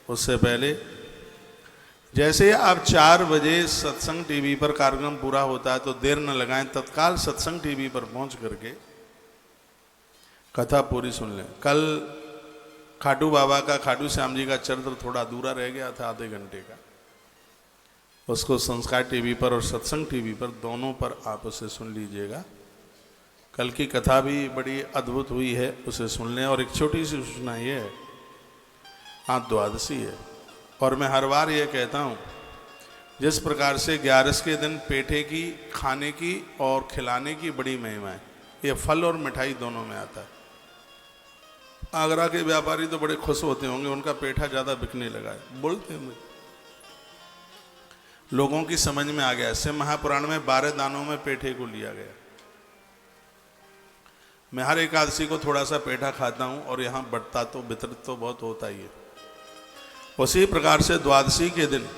उससे पहले जैसे आप 4 बजे सत्संग टीवी पर कार्यक्रम पूरा होता है तो देर न लगाएं, तत्काल सत्संग टीवी पर पहुंच करके कथा पूरी सुन लें। कल खाटू बाबा का, खाटू श्याम जी का चरित्र थोड़ा अधूरा रह गया था आधे घंटे का, उसको संस्कार टीवी पर और सत्संग टीवी पर दोनों पर आप उसे सुन लीजिएगा। कल की कथा भी बड़ी अद्भुत हुई है, उसे सुन लें। और एक छोटी सी सूचना ये है, आज द्वादशी है, और मैं हर बार ये कहता हूँ, जिस प्रकार से 11 के दिन पेठे की, खाने की और खिलाने की बड़ी महिमा है, ये फल और मिठाई दोनों में आता है। आगरा के व्यापारी तो बड़े खुश होते होंगे, उनका पेठा ज़्यादा बिकने लगा है, बोलते होंगे, लोगों की समझ में आ गया। शिव महापुराण में 12 दानों में पेठे को लिया गया। मैं हर एकादशी को थोड़ा सा पेठा खाता हूँ, और यहाँ बंटता तो, वितरित तो बहुत होता ही है। उसी प्रकार से द्वादशी के दिन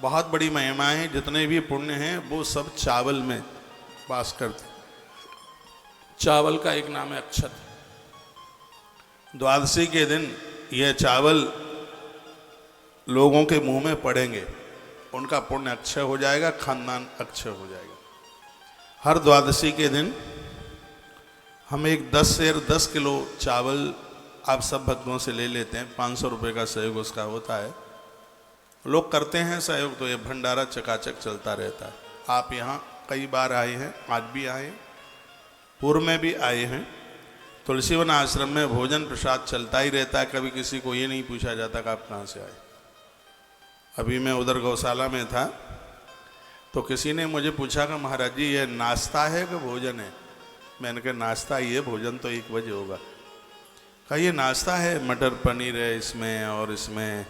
बहुत बड़ी महिमा है, जितने भी पुण्य हैं वो सब चावल में वास करते। चावल का एक नाम है अक्षत। द्वादशी के दिन यह चावल लोगों के मुंह में पड़ेंगे, उनका पुण्य अक्षय हो जाएगा, खानदान अक्षय हो जाएगा। हर द्वादशी के दिन हम एक 10 सेर 10 किलो चावल आप सब भक्तों से ले लेते हैं। 500 रुपये का सहयोग उसका होता है। लोग करते हैं सहयोग, तो ये भंडारा चकाचक चलता रहता है। आप यहाँ कई बार आए हैं, आज भी आए, पूर्व में भी आए हैं। तुलसीवन आश्रम में भोजन प्रसाद चलता ही रहता है, कभी किसी को ये नहीं पूछा जाता कि आप कहाँ से आए। अभी मैं उधर गौशाला में था तो किसी ने मुझे पूछा कि महाराज जी ये नाश्ता है कि भोजन है? मैंने कहा नाश्ता ही है, भोजन तो 1 बजे होगा। कहा ये नाश्ता है, मटर पनीर है इसमें, और इसमें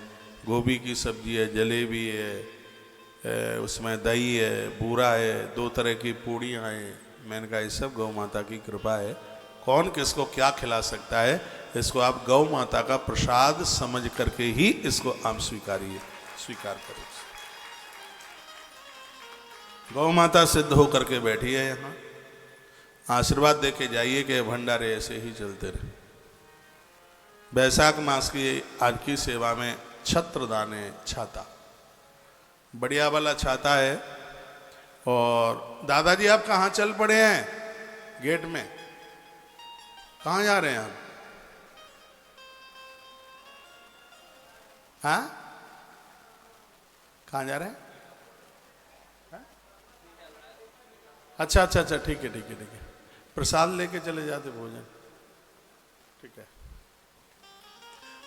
गोभी की सब्जी है, जलेबी है, उसमें दही है, बूरा है, 2 तरह की पूड़ियाँ हैं। मैंने कहा ये सब गौ माता की कृपा है, कौन किसको क्या खिला सकता है, इसको आप गौ माता का प्रसाद समझ करके ही इसको आप स्वीकार करो। गौ माता सिद्ध होकर के बैठी है यहाँ, आशीर्वाद दे के जाइए कि भंडारे ऐसे ही चलते रहे। बैसाख मास की आज की सेवा में छत्रदान है, छाता, बढ़िया वाला छाता है। और दादाजी आप कहाँ चल पड़े हैं? गेट में। कहाँ जा रहे हैं आप? हाँ, कहाँ जा रहे हैं? अच्छा, ठीक है। प्रसाद लेके चले जाते, भोजन, ठीक है।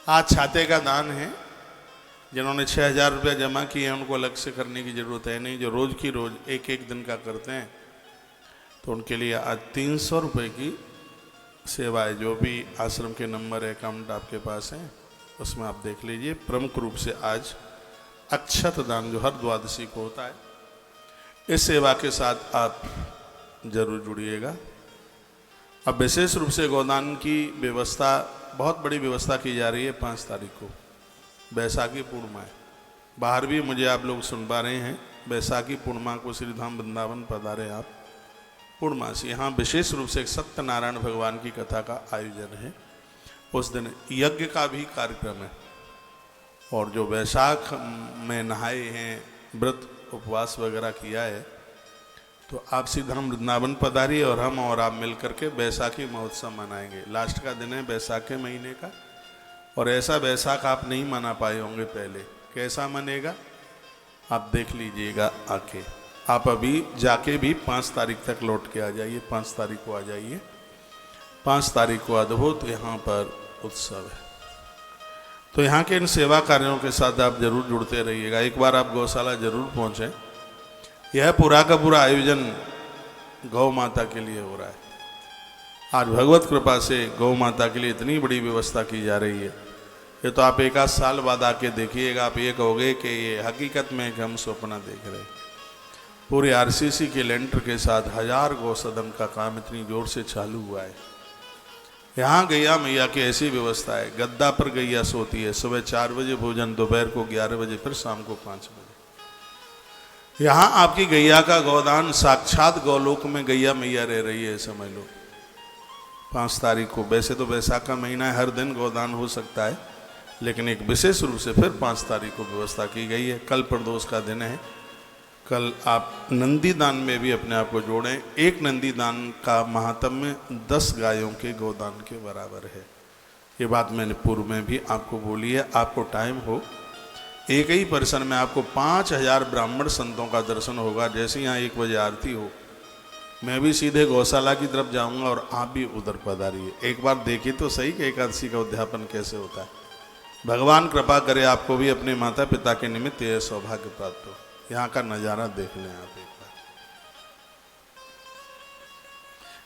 आज छाते का दान है। जिन्होंने 6,000 रुपया जमा किए हैं उनको अलग से करने की जरूरत है नहीं। जो रोज की रोज 1-1 दिन का करते हैं तो उनके लिए आज 300 रुपये की सेवा है। जो भी आश्रम के नंबर अकाउंट आपके पास हैं उसमें आप देख लीजिए। प्रमुख रूप से आज अक्षत दान जो हर द्वादशी को होता है, इस सेवा के साथ आप जरूर जुड़िएगा। अब विशेष रूप से गोदान की व्यवस्था, बहुत बड़ी व्यवस्था की जा रही है। 5 तारीख को बैसाखी पूर्णिमा है। बाहर भी मुझे आप लोग सुन पा रहे हैं, बैसाखी पूर्णिमा को श्रीधाम वृंदावन पधारे आप पूर्णिमा से। यहाँ विशेष रूप से सत्यनारायण भगवान की कथा का आयोजन है। उस दिन यज्ञ का भी कार्यक्रम है। और जो बैसाख में नहाए हैं, व्रत उपवास वगैरह किया है, तो आप श्रीधाम वृंदावन पधारिए और हम और आप मिलकर के बैसाखी महोत्सव मनाएंगे। लास्ट का दिन है बैसाख के महीने का। और ऐसा बैसाख आप नहीं मना पाए होंगे पहले। कैसा मनेगा आप देख लीजिएगा आके। आप अभी जाके भी 5 तारीख तक लौट के आ जाइए। 5 तारीख को आ जाइए। 5 तारीख को अद्भुत यहाँ पर उत्सव है। तो यहाँ के इन सेवा कार्यों के साथ आप जरूर जुड़ते रहिएगा। एक बार आप गौशाला जरूर पहुँचें। यह पूरा का पूरा आयोजन गौ माता के लिए हो रहा है। आज भगवत कृपा से गौ माता के लिए इतनी बड़ी व्यवस्था की जा रही है। ये तो आप 1 साल बाद आके देखिएगा, आप ये कहोगे कि ये हकीकत में कि हम सपना देख रहे हैं। पूरे आरसीसी के लेंटर के साथ 1000 गौसदन का काम इतनी जोर से चालू हुआ है। यहाँ गैया मैया की ऐसी व्यवस्था है, गद्दा पर गैया सोती है। सुबह 4 बजे भोजन, दोपहर को 11 बजे, फिर शाम को 5 बजे। यहाँ आपकी गैया का गोदान साक्षात गौलोक में गैया मैया रह रही है, समझ लो। 5 तारीख को, वैसे तो बैसाख का महीना है, हर दिन गोदान हो सकता है, लेकिन एक विशेष रूप से फिर 5 तारीख को व्यवस्था की गई है। कल प्रदोष का दिन है। कल आप नंदी दान में भी अपने आप को जोड़ें। एक नंदी दान का महात्म्य 10 गायों के गोदान के बराबर है। ये बात मैंने पूर्व में भी आपको बोली है। आपको टाइम हो, एक ही परिसर में आपको 5000 ब्राह्मण संतों का दर्शन होगा। जैसे यहाँ 1 बजे आरती हो, मैं भी सीधे गौशाला की तरफ जाऊंगा और आप भी उधर पधारिए। एक बार देखिए तो सही कि एकादशी का उद्यापन कैसे होता है। भगवान कृपा करे आपको भी अपने माता पिता के निमित्त यह सौभाग्य प्राप्त हो। यहाँ का नज़ारा देख लें आप एक बार।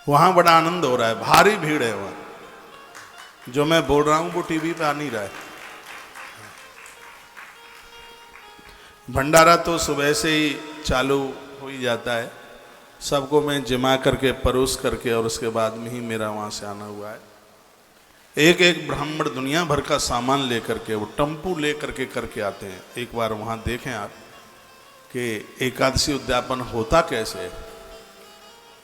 वहाँ बड़ा आनंद हो रहा है, भारी भीड़ है वहाँ। जो मैं बोल रहा हूँ वो टीवी पे आ नहीं रहा है। भंडारा तो सुबह से ही चालू हो ही जाता है। सबको मैं जमा करके परोस करके और उसके बाद में ही मेरा वहाँ से आना हुआ है। एक एक ब्राह्मण दुनिया भर का सामान लेकर के, वो टम्पू लेकर के करके आते हैं। एक बार वहाँ देखें आप कि एकादशी उद्यापन होता कैसे है।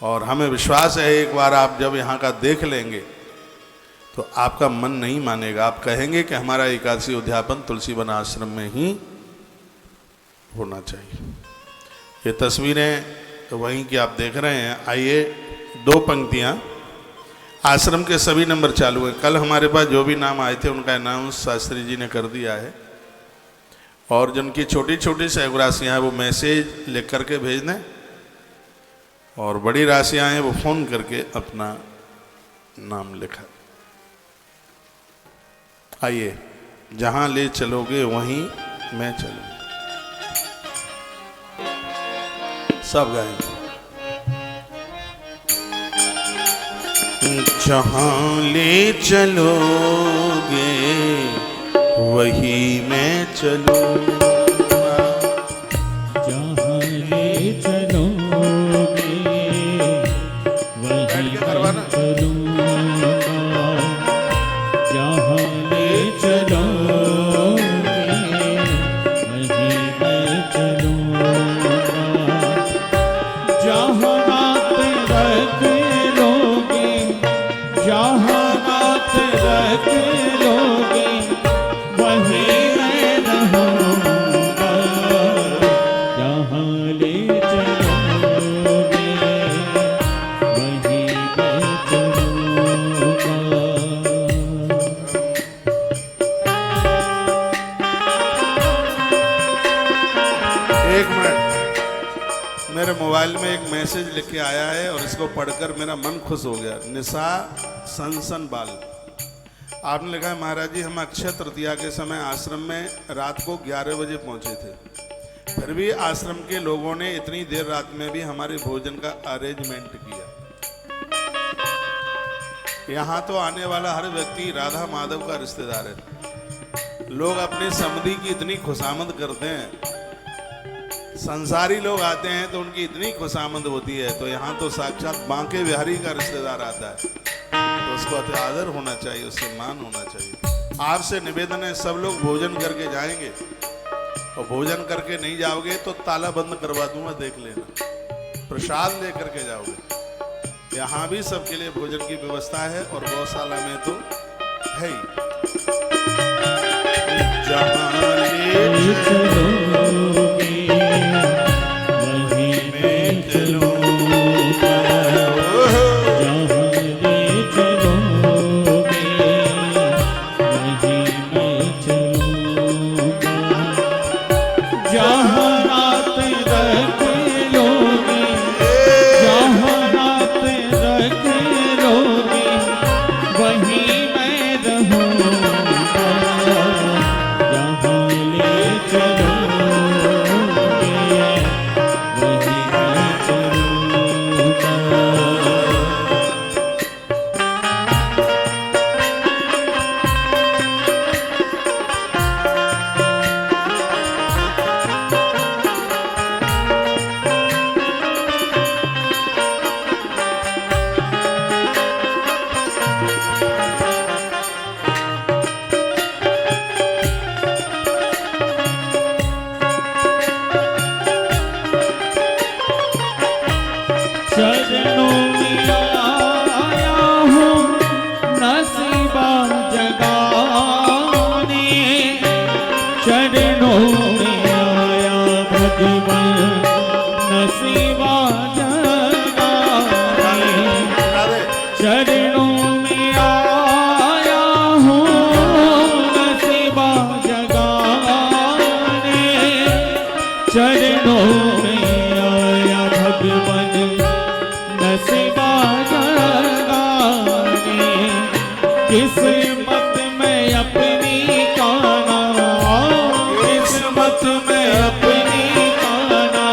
और हमें विश्वास है एक बार आप जब यहाँ का देख लेंगे तो आपका मन नहीं मानेगा। आप कहेंगे कि हमारा एकादशी उद्यापन तुलसी वन आश्रम में ही होना चाहिए। ये तस्वीरें वहीं की आप देख रहे हैं। आइए, 2 पंक्तियाँ। आश्रम के सभी नंबर चालू हैं। कल हमारे पास जो भी नाम आए थे उनका अनाउंस शास्त्री जी ने कर दिया है। और जिनकी छोटी छोटी सैग राशियाँ हैं वो मैसेज लिख करके भेज दें, और बड़ी राशियाँ हैं वो फ़ोन करके अपना नाम लिखा। आइए, जहाँ ले चलोगे वहीं मैं चलूँगा। सब गाएंगे। जहाँ ले चलोगे वही मैं चलूँगा, जहाँ ले चलोगे वही मैं चलूँगा, जहाँ ले चलोगे वही मैं चलूँगा, जहाँ हाथ रख लोगे, जहाँ हाथ रख लोगे वही मैं रहूँगा, जहाँ ले चलोगे वही मैं चलूँगा। एक मिनट, मेरे मोबाइल में एक मैसेज लिख के आया है और इसको पढ़कर मेरा मन खुश हो गया। निशा सनसन बाल, आपने लिखा है महाराज जी, हम अक्षय तृतीया के समय आश्रम में रात को 11 बजे पहुंचे थे, फिर भी आश्रम के लोगों ने इतनी देर रात में भी हमारे भोजन का अरेंजमेंट किया। यहाँ तो आने वाला हर व्यक्ति राधा माधव का रिश्तेदार है। लोग अपने समधी की इतनी खुशामद करते हैं, संसारी लोग आते हैं तो उनकी इतनी खुशामद होती है, तो यहाँ तो साक्षात बांके बिहारी का रिश्तेदार आता है, तो उसको अति आदर होना चाहिए, उससे मान होना चाहिए। आपसे निवेदन है, सब लोग भोजन करके जाएंगे, और भोजन करके नहीं जाओगे तो ताला बंद करवा दूंगा, देख लेना। प्रसाद लेकर के जाओगे। यहाँ भी सबके लिए भोजन की व्यवस्था है, और गौशाला में तो है ही। जहाँ ले चलोगे वही मैं चलूँगा, जहाँ ले चलोगे वही मैं चलूँगा, जहाँ रात रख लोगे, जहाँ रात रख लोगे वही मैं रहूँगा, जहाँ ले चलोगे वही मैं चलूँगा। चरणों में आया हूँ नसीबा जगाने, चरणों में आया भगवान नसीबा जगाने, चरणों में आया हूँ नसीबा जगाने, चरणों में आया भगवान नसीबा जगाने, किस्मत में अपनी काना, किस्मत में अपनी काना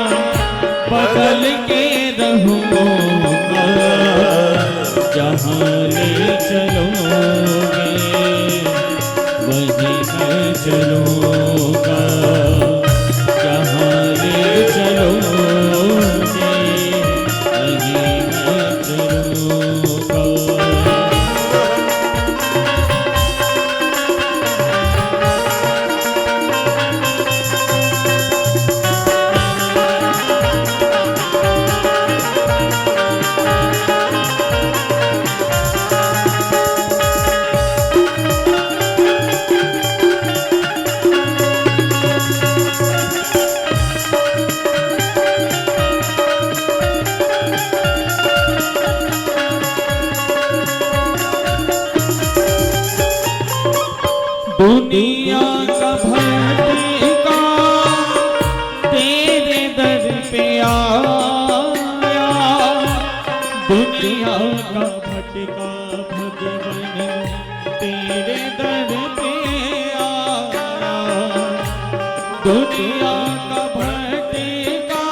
बदल के रहूँगा, जहाँ ले चलोगे वही मैं चलूँगा, जहाँ ले चलोगे वही मैं चलूँगा। दुनिया का भटका तेरे दर पे आया, दुनिया का भटका भगवान तेरे दर पे आया, दुनिया का भटका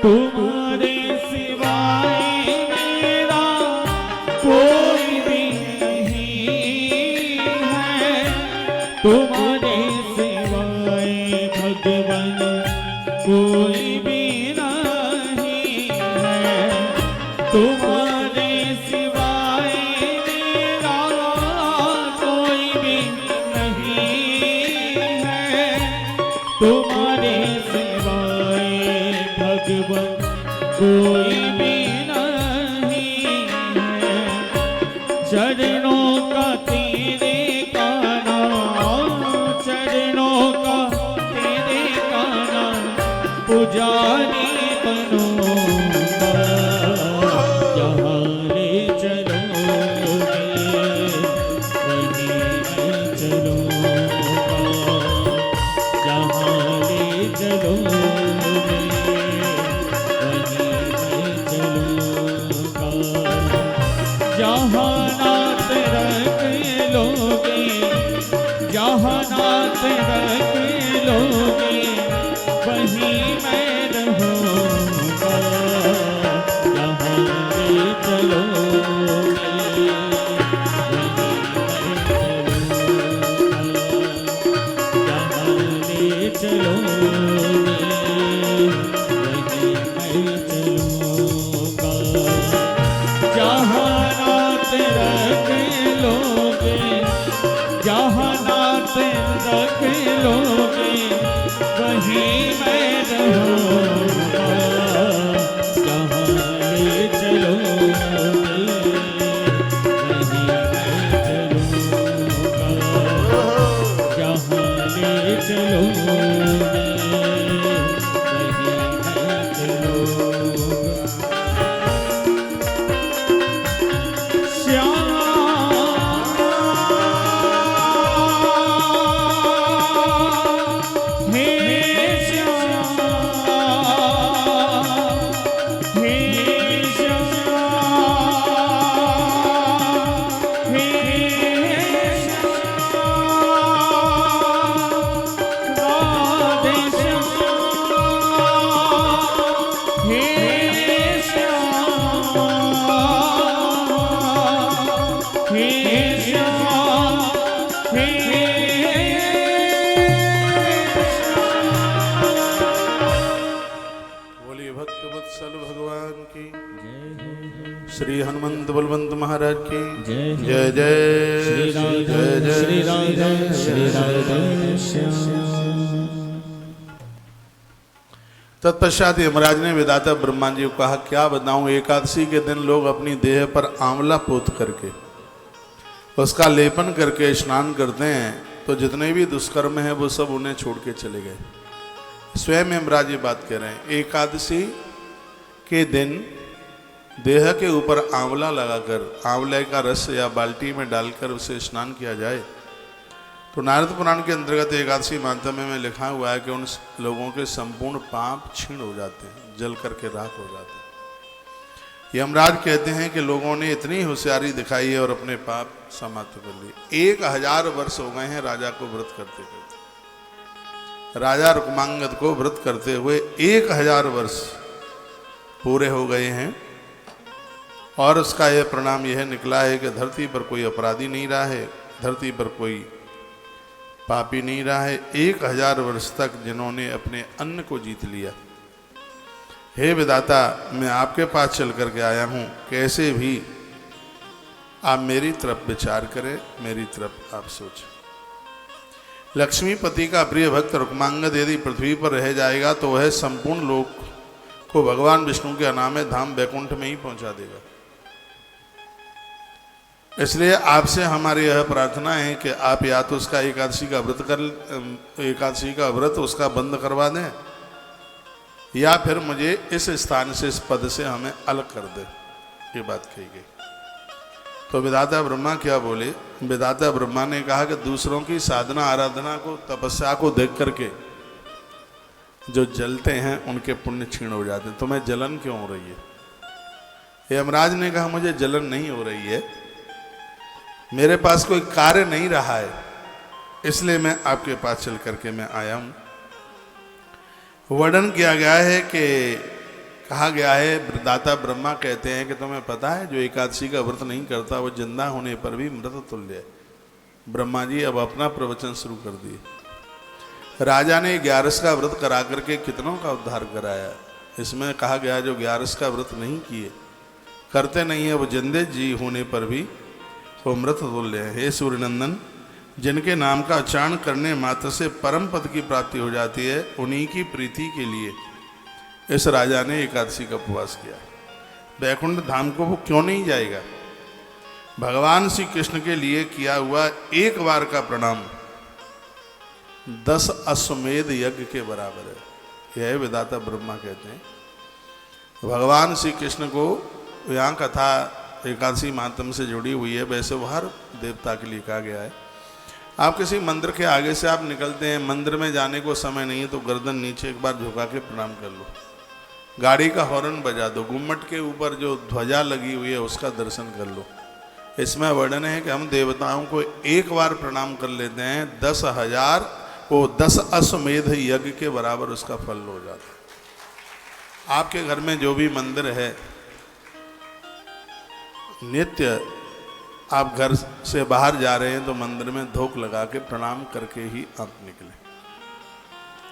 तुम्हारे सिवाय मेरा कोई भी नहीं है, तुम्हारे सिवाय भगवान कोई भी नहीं है, तुम्हारे सिवाय मेरा कोई भी नहीं है, तुम्हारे सिवाय भगवान कोई भी नहीं है। चरणों का तेरे का नाम, चरणों का तेरे का नाम, पुजारी बनूंगा। जहाँ ले चलोगे वहीं मैं चलूंगा, जहाँ ले चलोगे वहीं मैं चलूंगा। जहाँ नाथ रख लोगे, जहाँ नाथ रख लोगे वहीं मैं रहूँगा। जहाँ ले चलोगे वहीं मैं चलूँगा, जहाँ ले चलोगे वहीं मैं चलूँगा। जहाँ नाथ रख लोगे, जहाँ नाथ रख लोगे वहीं मैं रहूँगा। जहाँ ले चलोगे वहीं मैं चलूँगा, जहाँ ले चलोगे वहीं मैं चलूँगा। श्याम हे श्याम, हे श्याम, हे श्याम, राधे श्याम, हे श्याम, हे श्याम, हे बोलिए भक्त वत्सल भगवान की, श्री हनुमंत बलवंत महाराज की जय जय जय श्री राधे श्री राधे श्री राधे श्याम। तत्पश्चात यमराज ने विधाता ब्रह्मा जी को कहा, क्या बताऊं, एकादशी के दिन लोग अपनी देह पर आंवला पोत करके उसका लेपन करके स्नान करते हैं, तो जितने भी दुष्कर्म हैं वो सब उन्हें छोड़ के चले गए। स्वयं यमराज ये बात कह रहे हैं, एकादशी के दिन देह के ऊपर आंवला लगाकर, आंवले का रस या बाल्टी में डालकर उसे स्नान किया जाए तो नारद पुराण के अंतर्गत एकादशी महात्म्य में लिखा हुआ है कि उन लोगों के संपूर्ण पाप क्षीण हो जाते हैं, जल करके राख हो जाते हैं। यमराज कहते हैं कि लोगों ने इतनी होशियारी दिखाई है और अपने पाप समाप्त कर लिए। 1000 वर्ष हो गए हैं राजा को व्रत करते करते, राजा रुक्मांगद को व्रत करते हुए 1000 वर्ष पूरे हो गए हैं और उसका यह परिणाम यह निकला है कि धरती पर कोई अपराधी नहीं रहा है, धरती पर कोई पापी नहीं रहा है। 1000 वर्ष तक जिन्होंने अपने अन्न को जीत लिया। हे विधाता, मैं आपके पास चल करके आया हूँ, कैसे भी आप मेरी तरफ विचार करें, मेरी तरफ आप सोचें। लक्ष्मीपति का प्रिय भक्त रुक्मांगद यदि पृथ्वी पर रह जाएगा तो वह संपूर्ण लोक को भगवान विष्णु के अनामय धाम वैकुंठ में ही पहुंचा देगा। इसलिए आपसे हमारी यह प्रार्थना है कि आप या तो उसका एकादशी का व्रत उसका बंद करवा दें या फिर मुझे इस स्थान से, इस पद से हमें अलग कर दे। ये बात कही गई। तो विधाता ब्रह्मा क्या बोले? विधाता ब्रह्मा ने कहा कि दूसरों की साधना आराधना को, तपस्या को देख करके जो जलते हैं उनके पुण्य क्षीण हो जाते हैं। तुम्हें जलन क्यों हो रही है? यमराज ने कहा मुझे जलन नहीं हो रही है, मेरे पास कोई कार्य नहीं रहा है, इसलिए मैं आपके पास चल करके मैं आया हूं। वर्णन किया गया है कि कहा गया है, दाता ब्रह्मा कहते हैं कि तुम्हें पता है जो एकादशी का व्रत नहीं करता वो जिंदा होने पर भी मृत तुल्य है। ब्रह्मा जी अब अपना प्रवचन शुरू कर दिए। राजा ने 11 का व्रत करा करके कितनों का उद्धार कराया। इसमें कहा गया जो 11 का व्रत नहीं किए, करते नहीं है, वो जिंदे जी होने पर भी वो मृत तुल्य है। हे सूर्यनंदन, जिनके नाम का उच्चारण करने मात्र से परम पद की प्राप्ति हो जाती है, उन्हीं की प्रीति के लिए इस राजा ने एकादशी का उपवास किया। वैकुंठ धाम को वो क्यों नहीं जाएगा? भगवान श्री कृष्ण के लिए किया हुआ एक बार का प्रणाम 10 अश्वमेध यज्ञ के बराबर है। यह विधाता ब्रह्मा कहते हैं। भगवान श्री कृष्ण को यहाँ कथा एकादशी मातम से जुड़ी हुई है, वैसे वो हर देवता के लिए कहा गया है। आप किसी मंदिर के आगे से आप निकलते हैं, मंदिर में जाने को समय नहीं है तो गर्दन नीचे एक बार झुका के प्रणाम कर लो, गाड़ी का हॉर्न बजा दो, गुम्मट के ऊपर जो ध्वजा लगी हुई है उसका दर्शन कर लो। इसमें वर्णन है कि हम देवताओं को एक बार प्रणाम कर लेते हैं, 10,000 वो 10 अश्वमेध यज्ञ के बराबर उसका फल हो जाता है। आपके घर में जो भी मंदिर है, नित्य आप घर से बाहर जा रहे हैं तो मंदिर में धोख लगा के प्रणाम करके ही आप निकले।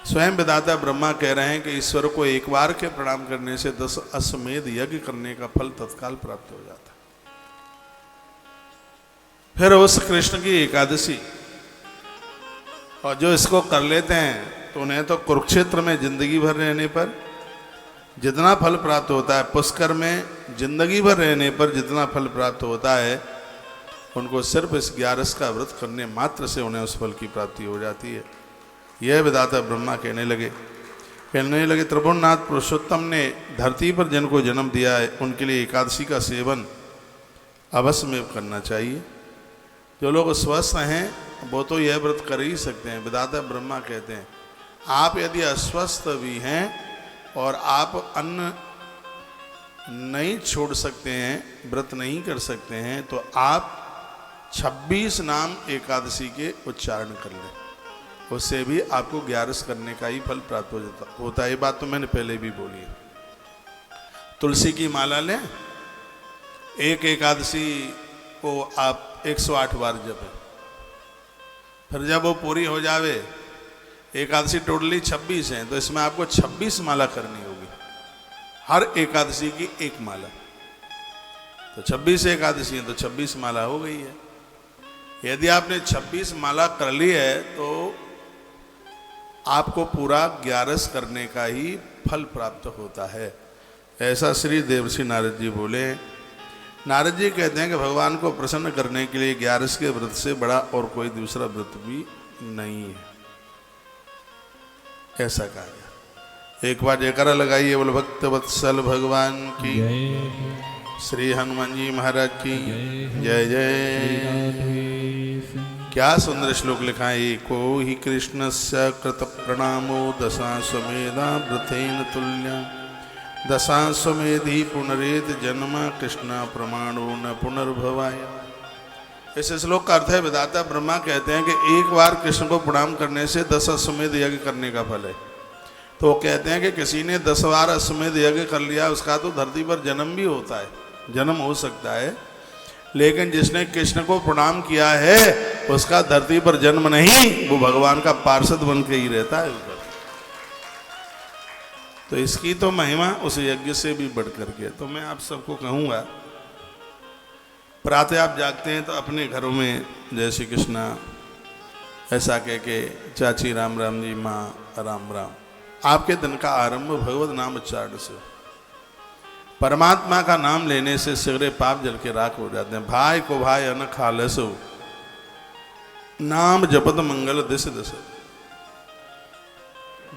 स्वयं विधाता ब्रह्मा कह रहे हैं कि ईश्वर को एक बार के प्रणाम करने से 10 अश्वमेध यज्ञ करने का फल तत्काल प्राप्त हो जाता है। फिर उस कृष्ण की एकादशी, और जो इसको कर लेते हैं तो उन्हें तो कुरुक्षेत्र में जिंदगी भर रहने पर जितना फल प्राप्त होता है, पुष्कर में जिंदगी भर रहने पर जितना फल प्राप्त होता है, उनको सिर्फ इस 11 का व्रत करने मात्र से उन्हें उस फल की प्राप्ति हो जाती है। यह विधाता ब्रह्मा कहने लगे त्रिभुवननाथ पुरुषोत्तम ने धरती पर जिनको जन्म दिया है उनके लिए एकादशी का सेवन अवश्य में करना चाहिए। जो लोग स्वस्थ हैं वो तो यह व्रत कर ही सकते हैं। विधाता ब्रह्मा कहते हैं आप यदि अस्वस्थ भी हैं और आप अन्न नहीं छोड़ सकते हैं, व्रत नहीं कर सकते हैं, तो आप 26 नाम एकादशी के उच्चारण कर लें, उससे भी आपको 11 करने का ही फल प्राप्त होता है। ये बात तो मैंने पहले भी बोली है। तुलसी की माला लें, एक एकादशी को आप 108 बार जपें, फिर जब वो पूरी हो जावे, एकादशी टोटली 26 है तो इसमें आपको 26 माला करनी होगी, हर एकादशी की एक माला। तो 26 एकादशी है तो 26 माला हो गई है। यदि आपने 26 माला कर ली है तो आपको पूरा 11 करने का ही फल प्राप्त होता है। ऐसा श्री देवर्षि नारद जी बोले। नारद जी कहते हैं कि भगवान को प्रसन्न करने के लिए 11 के व्रत से बड़ा और कोई दूसरा व्रत भी नहीं है, ऐसा कहा गया। एक बार जयकारा लगाइए, बोलो भक्त वत्सल भगवान की, श्री हनुमान जी महाराज की जय जय। क्या सुंदर श्लोक लिखा है। एको ही कृष्णस्य कृत प्रणामो दशाश्वमेधा व्रतेन तुल्यं, दशाश्वमेधि पुनरेत जन्म कृष्ण प्रमाणो न पुनर्भवाय। इस श्लोक का अर्थ है, विधाता ब्रह्मा कहते हैं कि एक बार कृष्ण को प्रणाम करने से 10 अश्वमेध यज्ञ करने का फल है। तो वो कहते हैं कि किसी ने 10 बार अश्वमेध यज्ञ कर लिया, उसका तो धरती पर जन्म भी होता है, जन्म हो सकता है, लेकिन जिसने कृष्ण को प्रणाम किया है उसका धरती पर जन्म नहीं, वो भगवान का पार्षद बन के ही रहता है ऊपर। तो इसकी तो महिमा उस यज्ञ से भी बढ़ करके। तो मैं आप सबको कहूँगा, प्रातः आप जागते हैं तो अपने घरों में जय श्री कृष्णा ऐसा कह के, चाची राम राम जी, माँ राम राम, आपके दिन का आरंभ भगवत नाम उच्चारण से, परमात्मा का नाम लेने से सगरे पाप जल के राख हो जाते हैं। भाई को भाई अन खालसो, नाम जपत मंगल दिश दिश।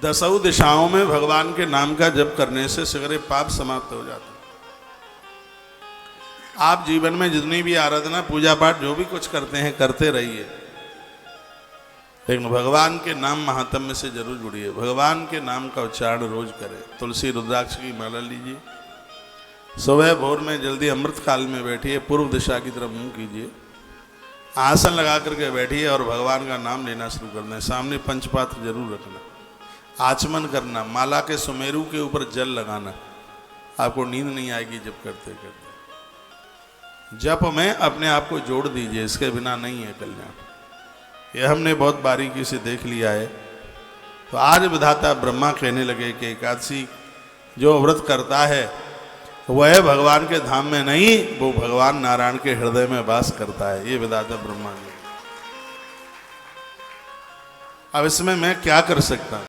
10 दिशाओं में भगवान के नाम का जप करने से सगरे पाप समाप्त हो जाते हैं। आप जीवन में जितनी भी आराधना पूजा पाठ जो भी कुछ करते हैं करते रहिए, लेकिन भगवान के नाम महात्म्य से जरूर जुड़िए। भगवान के नाम का उच्चारण रोज करें। तुलसी रुद्राक्ष की माला लीजिए, सुबह भोर में जल्दी अमृत काल में बैठिए, पूर्व दिशा की तरफ मुंह कीजिए, आसन लगा करके बैठिए और भगवान का नाम लेना शुरू कर दें। सामने पंचपात्र जरूर रखना, आचमन करना, माला के सुमेरु के ऊपर जल लगाना, आपको नींद नहीं आएगी जब करते करते। जप में अपने आप को जोड़ दीजिए, इसके बिना नहीं है कल्याण। ये हमने बहुत बारीकी से देख लिया है। तो आज विधाता ब्रह्मा कहने लगे कि एकादशी जो व्रत करता है वह भगवान के धाम में नहीं, वो भगवान नारायण के हृदय में वास करता है। ये विधाता ब्रह्मा ने। अब इसमें मैं क्या कर सकता हूं?